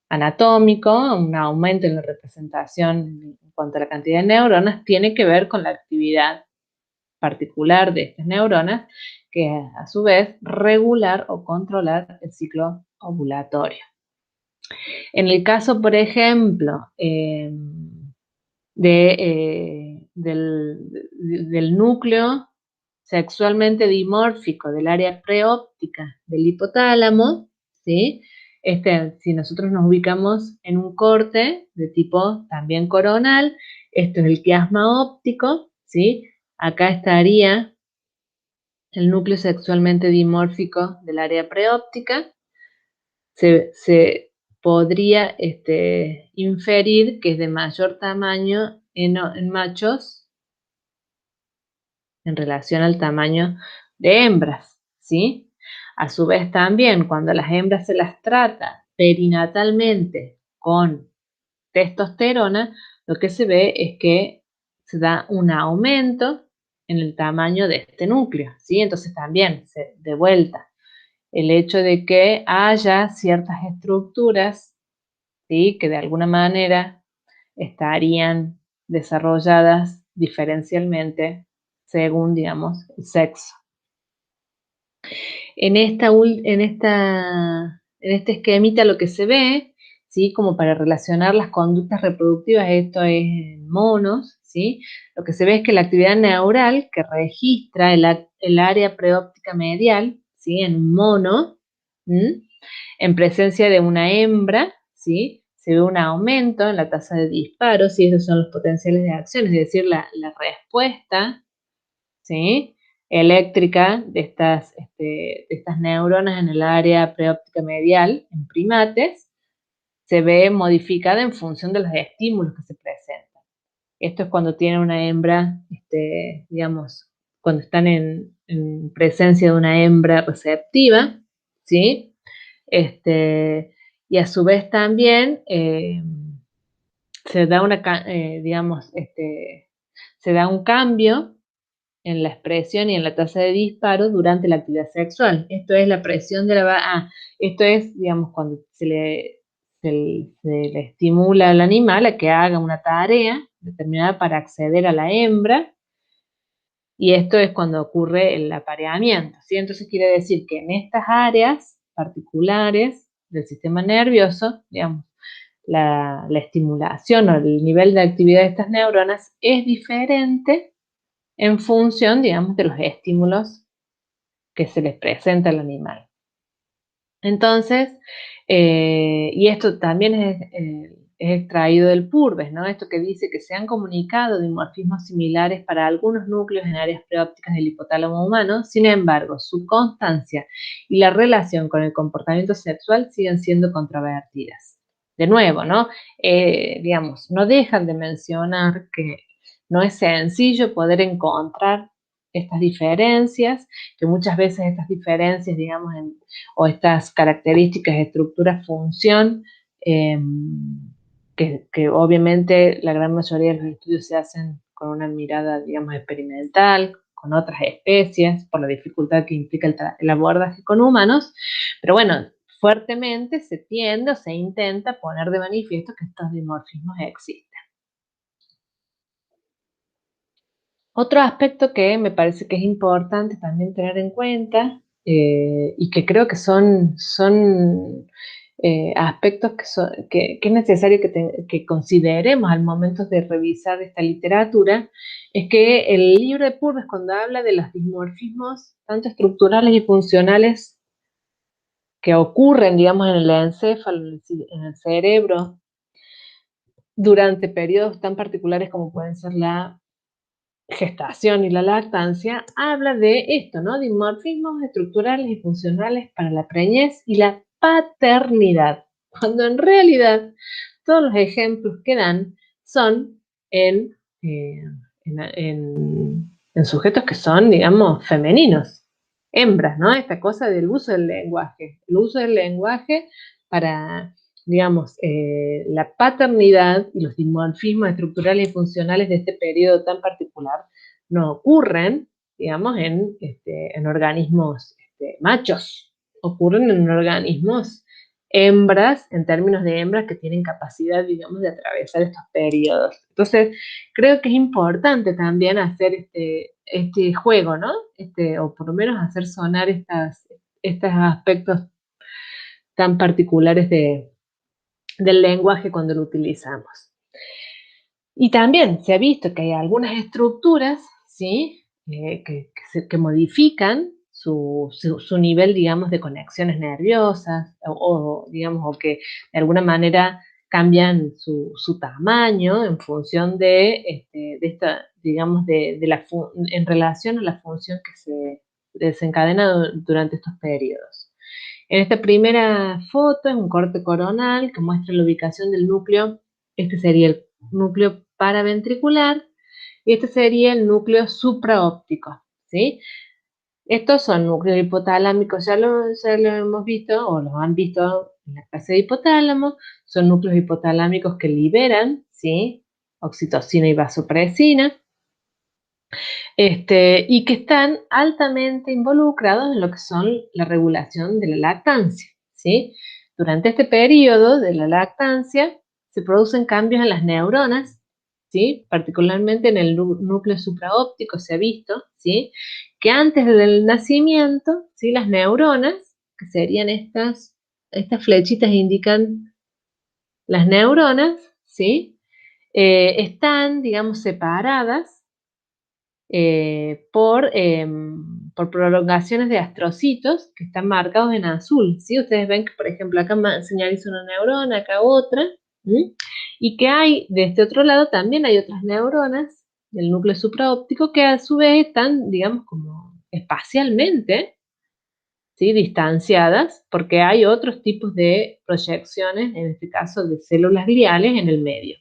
anatómico, un aumento en la representación en cuanto a la cantidad de neuronas, tiene que ver con la actividad particular de estas neuronas, que es a su vez regular o controlar el ciclo ovulatorio. En el caso, por ejemplo, del núcleo sexualmente dimórfico del área preóptica del hipotálamo, ¿sí?, si nosotros nos ubicamos en un corte de tipo también coronal, esto es el quiasma óptico, ¿sí? Acá estaría el núcleo sexualmente dimórfico del área preóptica. Se podría inferir que es de mayor tamaño en machos en relación al tamaño de hembras, ¿sí? A su vez también, cuando a las hembras se las trata perinatalmente con testosterona, lo que se ve es que se da un aumento en el tamaño de este núcleo, ¿sí? Entonces también, de vuelta, el hecho de que haya ciertas estructuras, ¿sí?, que de alguna manera estarían desarrolladas diferencialmente según, digamos, el sexo. En este esquemita lo que se ve ¿sí? Como para relacionar las conductas reproductivas, esto es en monos, ¿sí? Lo que se ve es que la actividad neural que registra el área preóptica medial, ¿sí? En un mono, ¿m? En presencia de una hembra, ¿sí? Se ve un aumento en la tasa de disparos, y esos son los potenciales de acción, es decir, la respuesta, ¿sí? Eléctrica de estas neuronas en el área preóptica medial, en primates, se ve modificada en función de los estímulos que se presentan. Esto es cuando tiene una hembra, digamos, cuando están en presencia de una hembra receptiva, ¿sí? Y a su vez también se da digamos, se da un cambio en la expresión y en la tasa de disparo durante la actividad sexual. Esto es la presión de esto es, digamos, cuando se le estimula al animal a que haga una tarea determinada para acceder a la hembra, y esto es cuando ocurre el apareamiento, ¿sí? Entonces quiere decir que en estas áreas particulares del sistema nervioso, digamos, la estimulación o el nivel de actividad de estas neuronas es diferente en función, digamos, de los estímulos que se les presenta al animal. Entonces, y esto también es extraído del Purves, ¿no? Esto que dice que se han comunicado dimorfismos similares para algunos núcleos en áreas preópticas del hipotálamo humano, sin embargo, su constancia y la relación con el comportamiento sexual siguen siendo controvertidas. De nuevo, ¿no? Digamos, no dejan de mencionar que no es sencillo poder encontrar estas diferencias, que muchas veces estas diferencias, digamos, o estas características, estructura, función, que obviamente la gran mayoría de los estudios se hacen con una mirada, digamos, experimental, con otras especies, por la dificultad que implica el abordaje con humanos, pero bueno, fuertemente se tiende o se intenta poner de manifiesto que estos dimorfismos existen. Otro aspecto que me parece que es importante también tener en cuenta, y que creo que son aspectos que es necesario que consideremos al momento de revisar esta literatura, es que el libro de Purves, cuando habla de los dimorfismos, tanto estructurales y funcionales, que ocurren, digamos, en el encéfalo, en el cerebro, durante periodos tan particulares como pueden ser la gestación y la lactancia, habla de esto, ¿no? Dimorfismos estructurales y funcionales para la preñez y la paternidad, cuando en realidad todos los ejemplos que dan son eh, en sujetos que son, digamos, femeninos, hembras, ¿no? Esta cosa del uso del lenguaje, el uso del lenguaje para, digamos, la paternidad y los dimorfismos estructurales y funcionales de este periodo tan particular no ocurren, digamos, en organismos machos, ocurren en organismos hembras, en términos de hembras que tienen capacidad, digamos, de atravesar estos periodos. Entonces, creo que es importante también hacer este juego, ¿no? O por lo menos hacer sonar estos aspectos tan particulares del lenguaje cuando lo utilizamos. Y también se ha visto que hay algunas estructuras, ¿sí? Que modifican su nivel, digamos, de conexiones nerviosas, digamos, o que de alguna manera cambian su tamaño en función de esta, digamos, en relación a la función que se desencadena durante estos periodos. En esta primera foto es un corte coronal que muestra la ubicación del núcleo. Este sería el núcleo paraventricular y este sería el núcleo supraóptico, ¿sí? Estos son núcleos hipotalámicos, ya lo hemos visto o los han visto en la clase de hipotálamo. Son núcleos hipotalámicos que liberan, ¿sí? Oxitocina y vasopresina, y que están altamente involucrados en lo que son la regulación de la lactancia, ¿sí? Durante este periodo de la lactancia se producen cambios en las neuronas, ¿sí? Particularmente en el núcleo supraóptico se ha visto, ¿sí? Que antes del nacimiento, ¿sí? Las neuronas, que serían estas flechitas indican las neuronas, ¿sí? Están, digamos, separadas por prolongaciones de astrocitos que están marcados en azul, ¿sí? Ustedes ven que, por ejemplo, acá señaliza una neurona, acá otra, ¿sí? Y que hay, de este otro lado también hay otras neuronas del núcleo supraóptico que a su vez están, digamos, como espacialmente, ¿sí? Distanciadas, porque hay otros tipos de proyecciones, en este caso de células gliales en el medio.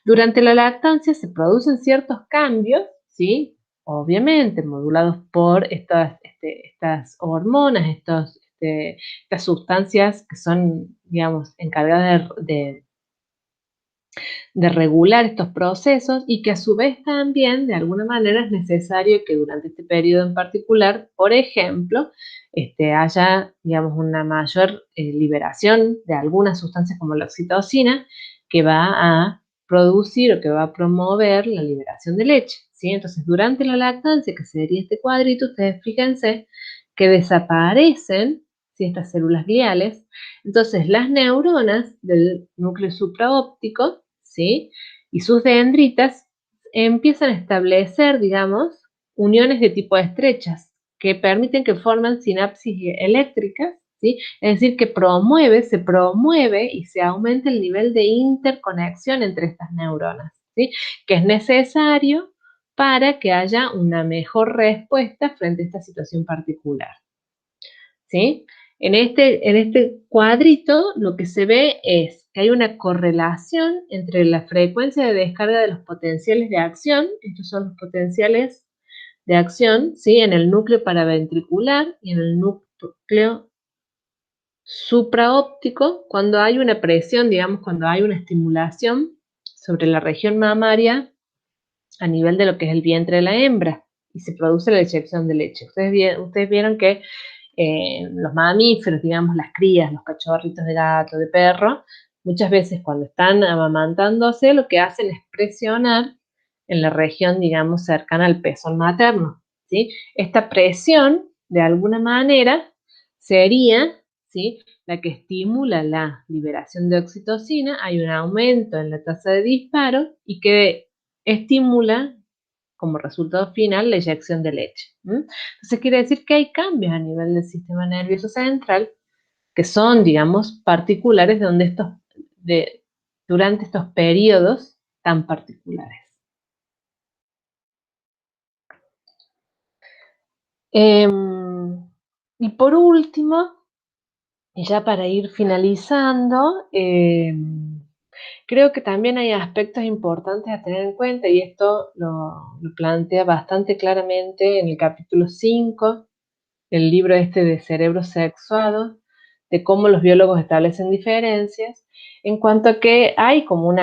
Durante la lactancia se producen ciertos cambios, ¿sí? Obviamente modulados por estas hormonas, estas sustancias que son, digamos, encargadas de regular estos procesos y que a su vez también, de alguna manera, es necesario que durante este periodo en particular, por ejemplo, haya, digamos, una mayor liberación de algunas sustancias como la oxitocina, que va a producir o que va a promover la liberación de leche, ¿sí? Entonces, durante la lactancia, que sería este cuadrito, ustedes fíjense que desaparecen, ¿sí? Estas células gliales. Entonces, las neuronas del núcleo supraóptico, ¿sí? Y sus dendritas empiezan a establecer, digamos, uniones de tipo estrechas que permiten que formen sinapsis eléctricas, ¿sí? Es decir, que se promueve y se aumenta el nivel de interconexión entre estas neuronas, ¿sí? Que es necesario para que haya una mejor respuesta frente a esta situación particular, ¿sí? En este cuadrito lo que se ve es que hay una correlación entre la frecuencia de descarga de los potenciales de acción, estos son los potenciales de acción, ¿sí? En el núcleo paraventricular y en el núcleo supraóptico, cuando hay una presión, digamos, cuando hay una estimulación sobre la región mamaria a nivel de lo que es el vientre de la hembra y se produce la eyección de leche. Ustedes vieron que los mamíferos, digamos, las crías, los cachorritos de gato, de perro, muchas veces cuando están amamantándose, lo que hacen es presionar en la región, digamos, cercana al pezón materno, ¿sí? Esta presión, de alguna manera, sería, ¿sí? La que estimula la liberación de oxitocina, hay un aumento en la tasa de disparo y que estimula como resultado final la eyección de leche. Entonces quiere decir que hay cambios a nivel del sistema nervioso central que son, digamos, particulares durante estos periodos tan particulares. Y por último, y ya para ir finalizando, creo que también hay aspectos importantes a tener en cuenta, y esto lo plantea bastante claramente en el capítulo 5 del libro de Cerebro Sexuado, de cómo los biólogos establecen diferencias, en cuanto a que hay como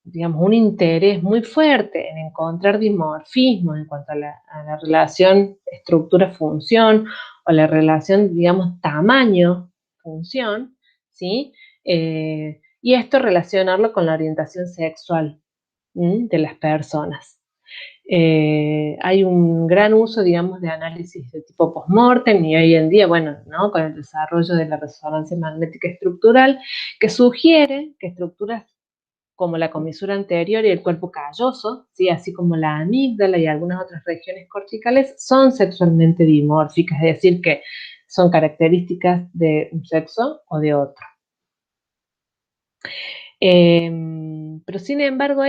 digamos, un interés muy fuerte en encontrar dimorfismos en cuanto a la relación estructura-función o la relación, digamos, tamaño-función, ¿sí? Y esto relacionarlo con la orientación sexual de las personas. Hay un gran uso, digamos, de análisis de tipo post-mortem y hoy en día, bueno, ¿no? Con el desarrollo de la resonancia magnética estructural, que sugiere que estructuras como la comisura anterior y el cuerpo calloso, ¿sí? Así como la amígdala y algunas otras regiones corticales, son sexualmente dimórficas, es decir, que son características de un sexo o de otro. Pero sin embargo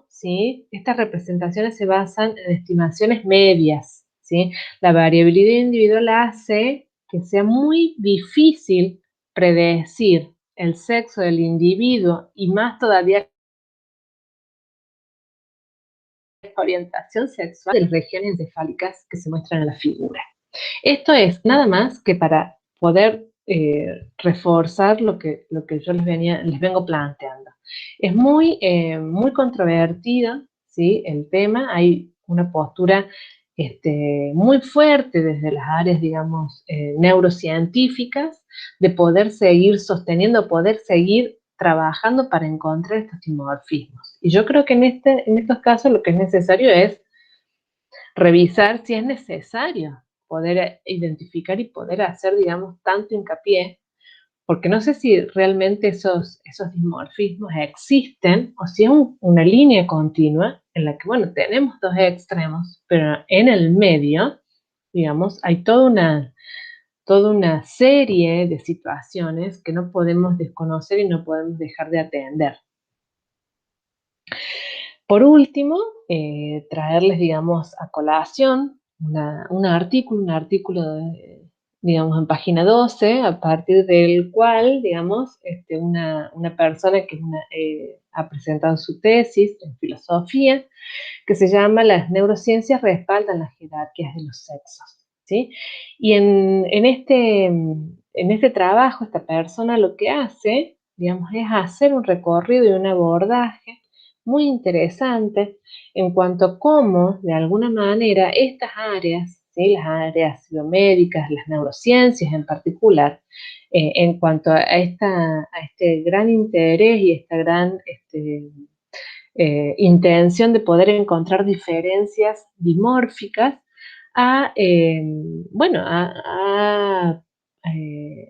¿sí? Estas representaciones se basan en estimaciones medias, ¿sí? La variabilidad individual hace que sea muy difícil predecir el sexo del individuo y más todavía la orientación sexual de las regiones encefálicas que se muestran en la figura. Esto es nada más que para poder reforzar lo que yo les vengo planteando. Es muy controvertido, ¿sí? El tema, hay una postura muy fuerte desde las áreas, digamos, neurocientíficas, de poder seguir sosteniendo, poder seguir trabajando para encontrar estos dimorfismos. Y yo creo que en estos casos lo que es necesario es revisar si es necesario poder identificar y poder hacer, digamos, tanto hincapié porque no sé si realmente esos dimorfismos existen o si es una línea continua en la que, bueno, tenemos dos extremos, pero en el medio, digamos, hay toda una serie de situaciones que no podemos desconocer y no podemos dejar de atender. Por último, traerles, digamos, a colación un artículo digamos, en página 12, a partir del cual, digamos, una persona que ha presentado su tesis en filosofía, que se llama Las neurociencias respaldan las jerarquías de los sexos, ¿sí? Y en este trabajo, esta persona lo que hace, digamos, es hacer un recorrido y un abordaje muy interesante en cuanto a cómo, de alguna manera, estas áreas, ¿sí? Las áreas biomédicas, las neurociencias en particular, en cuanto a este gran interés y esta gran intención de poder encontrar diferencias dimórficas, bueno, ha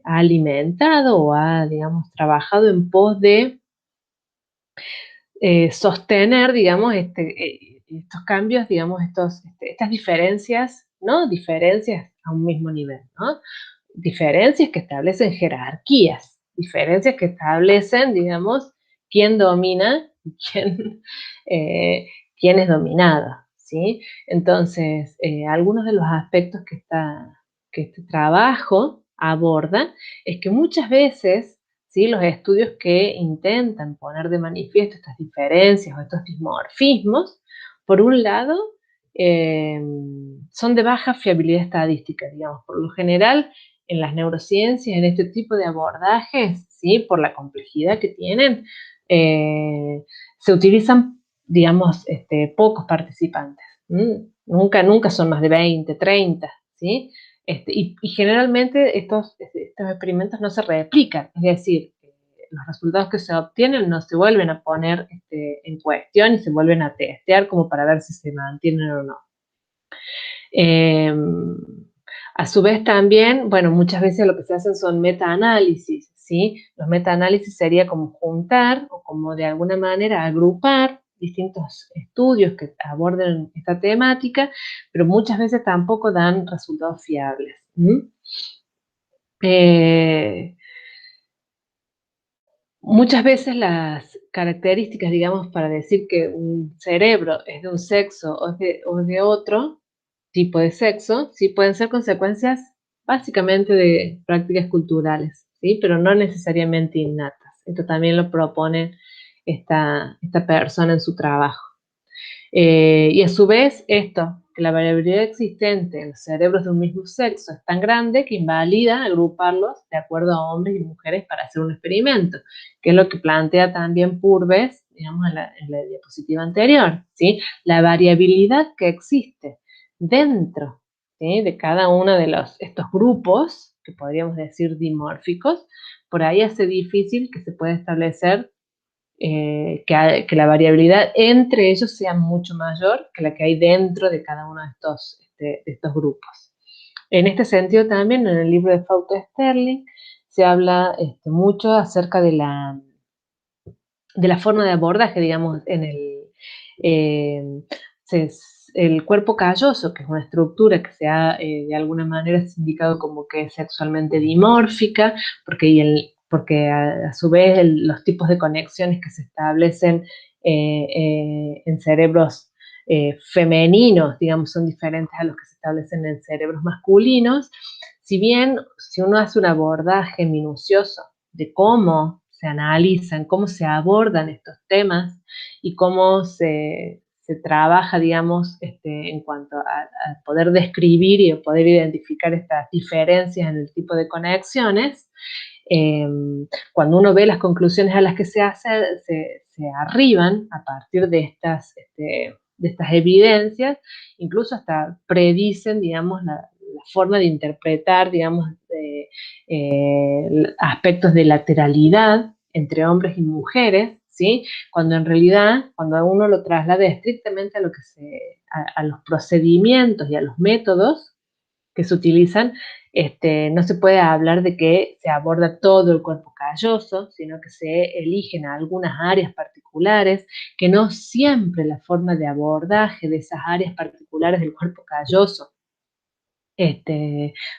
alimentado o ha, digamos, trabajado en pos de sostener, digamos, estos cambios, digamos, estas diferencias, ¿no? Diferencias a un mismo nivel, ¿no? Diferencias que establecen jerarquías, diferencias que establecen, digamos, quién domina y quién es dominado, ¿sí? Entonces, algunos de los aspectos que este trabajo aborda es que muchas veces, ¿sí? Los estudios que intentan poner de manifiesto estas diferencias o estos dimorfismos, por un lado, eh, son de baja fiabilidad estadística, digamos. Por lo general, en las neurociencias, en este tipo de abordajes, ¿sí? Por la complejidad que tienen, se utilizan, digamos, pocos participantes. Nunca son más de 20, 30, ¿sí? Y generalmente estos experimentos no se replican, es decir, los resultados que se obtienen no se vuelven a poner en cuestión y se vuelven a testear como para ver si se mantienen o no. Eh, a su vez también, bueno, muchas veces lo que se hacen son metaanálisis, ¿sí? Los metaanálisis sería como juntar o como de alguna manera agrupar distintos estudios que aborden esta temática, pero muchas veces tampoco dan resultados fiables. Eh, Muchas veces las características, digamos, para decir que un cerebro es de un sexo o de otro tipo de sexo, sí pueden ser consecuencias básicamente de prácticas culturales, ¿sí? Pero no necesariamente innatas. Esto también lo propone esta persona en su trabajo. Y a su vez, que la variabilidad existente en los cerebros de un mismo sexo es tan grande que invalida agruparlos de acuerdo a hombres y mujeres para hacer un experimento, que es lo que plantea también Purves, digamos, en la diapositiva anterior, ¿sí? La variabilidad que existe dentro, ¿sí? De cada uno de estos grupos, que podríamos decir dimórficos, por ahí hace difícil que se pueda establecer que la variabilidad entre ellos sea mucho mayor que la que hay dentro de cada uno de estos grupos. En este sentido también en el libro de Fausto Sterling se habla mucho acerca de la forma de abordaje, digamos, eh, el cuerpo calloso, que es una estructura que se ha de alguna manera indicado como que es sexualmente dimórfica, porque a su vez los tipos de conexiones que se establecen en cerebros femeninos, digamos, son diferentes a los que se establecen en cerebros masculinos. Si bien, si uno hace un abordaje minucioso de cómo se analizan, cómo se abordan estos temas y cómo se trabaja, digamos, en cuanto a poder describir y poder identificar estas diferencias en el tipo de conexiones. Eh, Cuando uno ve las conclusiones a las que se arriban a partir de estas evidencias, incluso hasta predicen, digamos, la forma de interpretar, digamos, aspectos de lateralidad entre hombres y mujeres, ¿sí? Cuando en realidad, cuando uno lo traslada estrictamente a a los procedimientos y a los métodos que se utilizan, No se puede hablar de que se aborda todo el cuerpo calloso, sino que se eligen algunas áreas particulares, que no siempre la forma de abordaje de esas áreas particulares del cuerpo calloso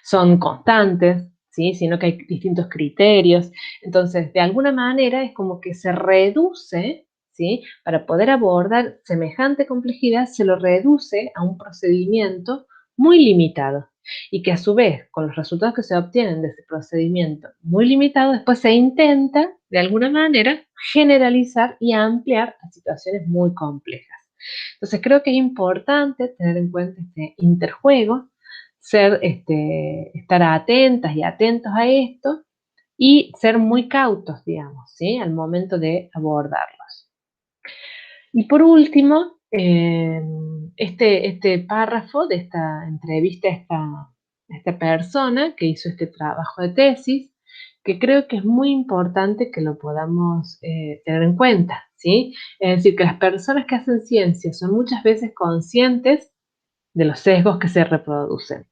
son constantes, ¿sí? Sino que hay distintos criterios. Entonces, de alguna manera es como que se reduce, ¿sí? Para poder abordar semejante complejidad, se lo reduce a un procedimiento muy limitado y que a su vez, con los resultados que se obtienen de ese procedimiento muy limitado, después se intenta, de alguna manera, generalizar y ampliar a situaciones muy complejas. Entonces, creo que es importante tener en cuenta este interjuego, estar atentas y atentos a esto y ser muy cautos, digamos, ¿sí? Al momento de abordarlos. Y por último, este párrafo de esta entrevista a esta persona que hizo este trabajo de tesis, que creo que es muy importante que lo podamos tener en cuenta, ¿sí? Es decir, que las personas que hacen ciencia son muchas veces conscientes de los sesgos que se reproducen.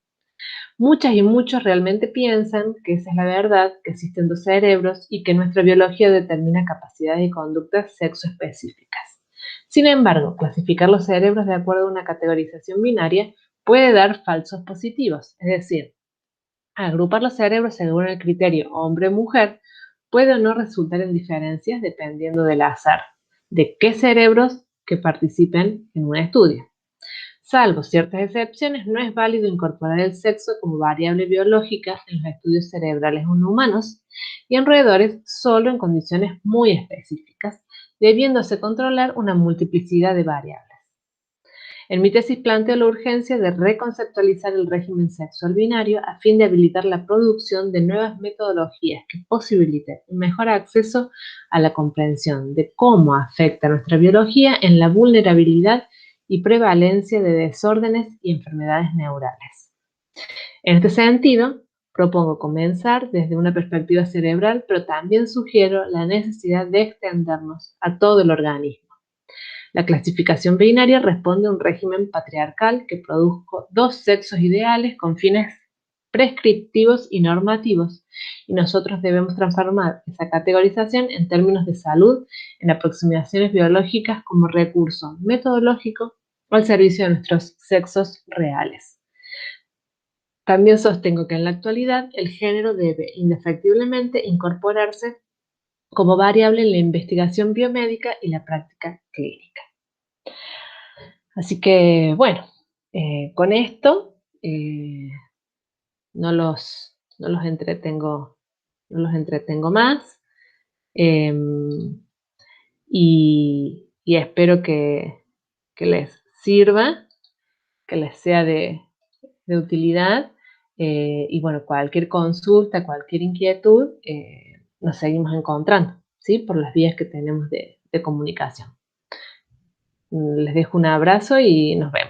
Muchas y muchos realmente piensan que esa es la verdad, que existen dos cerebros y que nuestra biología determina capacidades y conductas sexoespecíficas. Sin embargo, clasificar los cerebros de acuerdo a una categorización binaria puede dar falsos positivos, es decir, agrupar los cerebros según el criterio hombre-mujer puede o no resultar en diferencias dependiendo del azar, de qué cerebros que participen en un estudio. Salvo ciertas excepciones, no es válido incorporar el sexo como variable biológica en los estudios cerebrales en humanos y en roedores solo en condiciones muy específicas, debiéndose controlar una multiplicidad de variables. En mi tesis planteo la urgencia de reconceptualizar el régimen sexual binario a fin de habilitar la producción de nuevas metodologías que posibiliten un mejor acceso a la comprensión de cómo afecta nuestra biología en la vulnerabilidad y prevalencia de desórdenes y enfermedades neurales. En este sentido, propongo comenzar desde una perspectiva cerebral, pero también sugiero la necesidad de extendernos a todo el organismo. La clasificación binaria responde a un régimen patriarcal que produjo dos sexos ideales con fines prescriptivos y normativos, y nosotros debemos transformar esa categorización en términos de salud en aproximaciones biológicas como recurso metodológico al servicio de nuestros sexos reales. También sostengo que en la actualidad el género debe indefectiblemente incorporarse como variable en la investigación biomédica y la práctica clínica. Así que, bueno, con esto no los entretengo más, y espero que les sirva, que les sea de utilidad, y bueno, cualquier consulta, cualquier inquietud, nos seguimos encontrando, ¿sí? Por las vías que tenemos de comunicación. Les dejo un abrazo y nos vemos.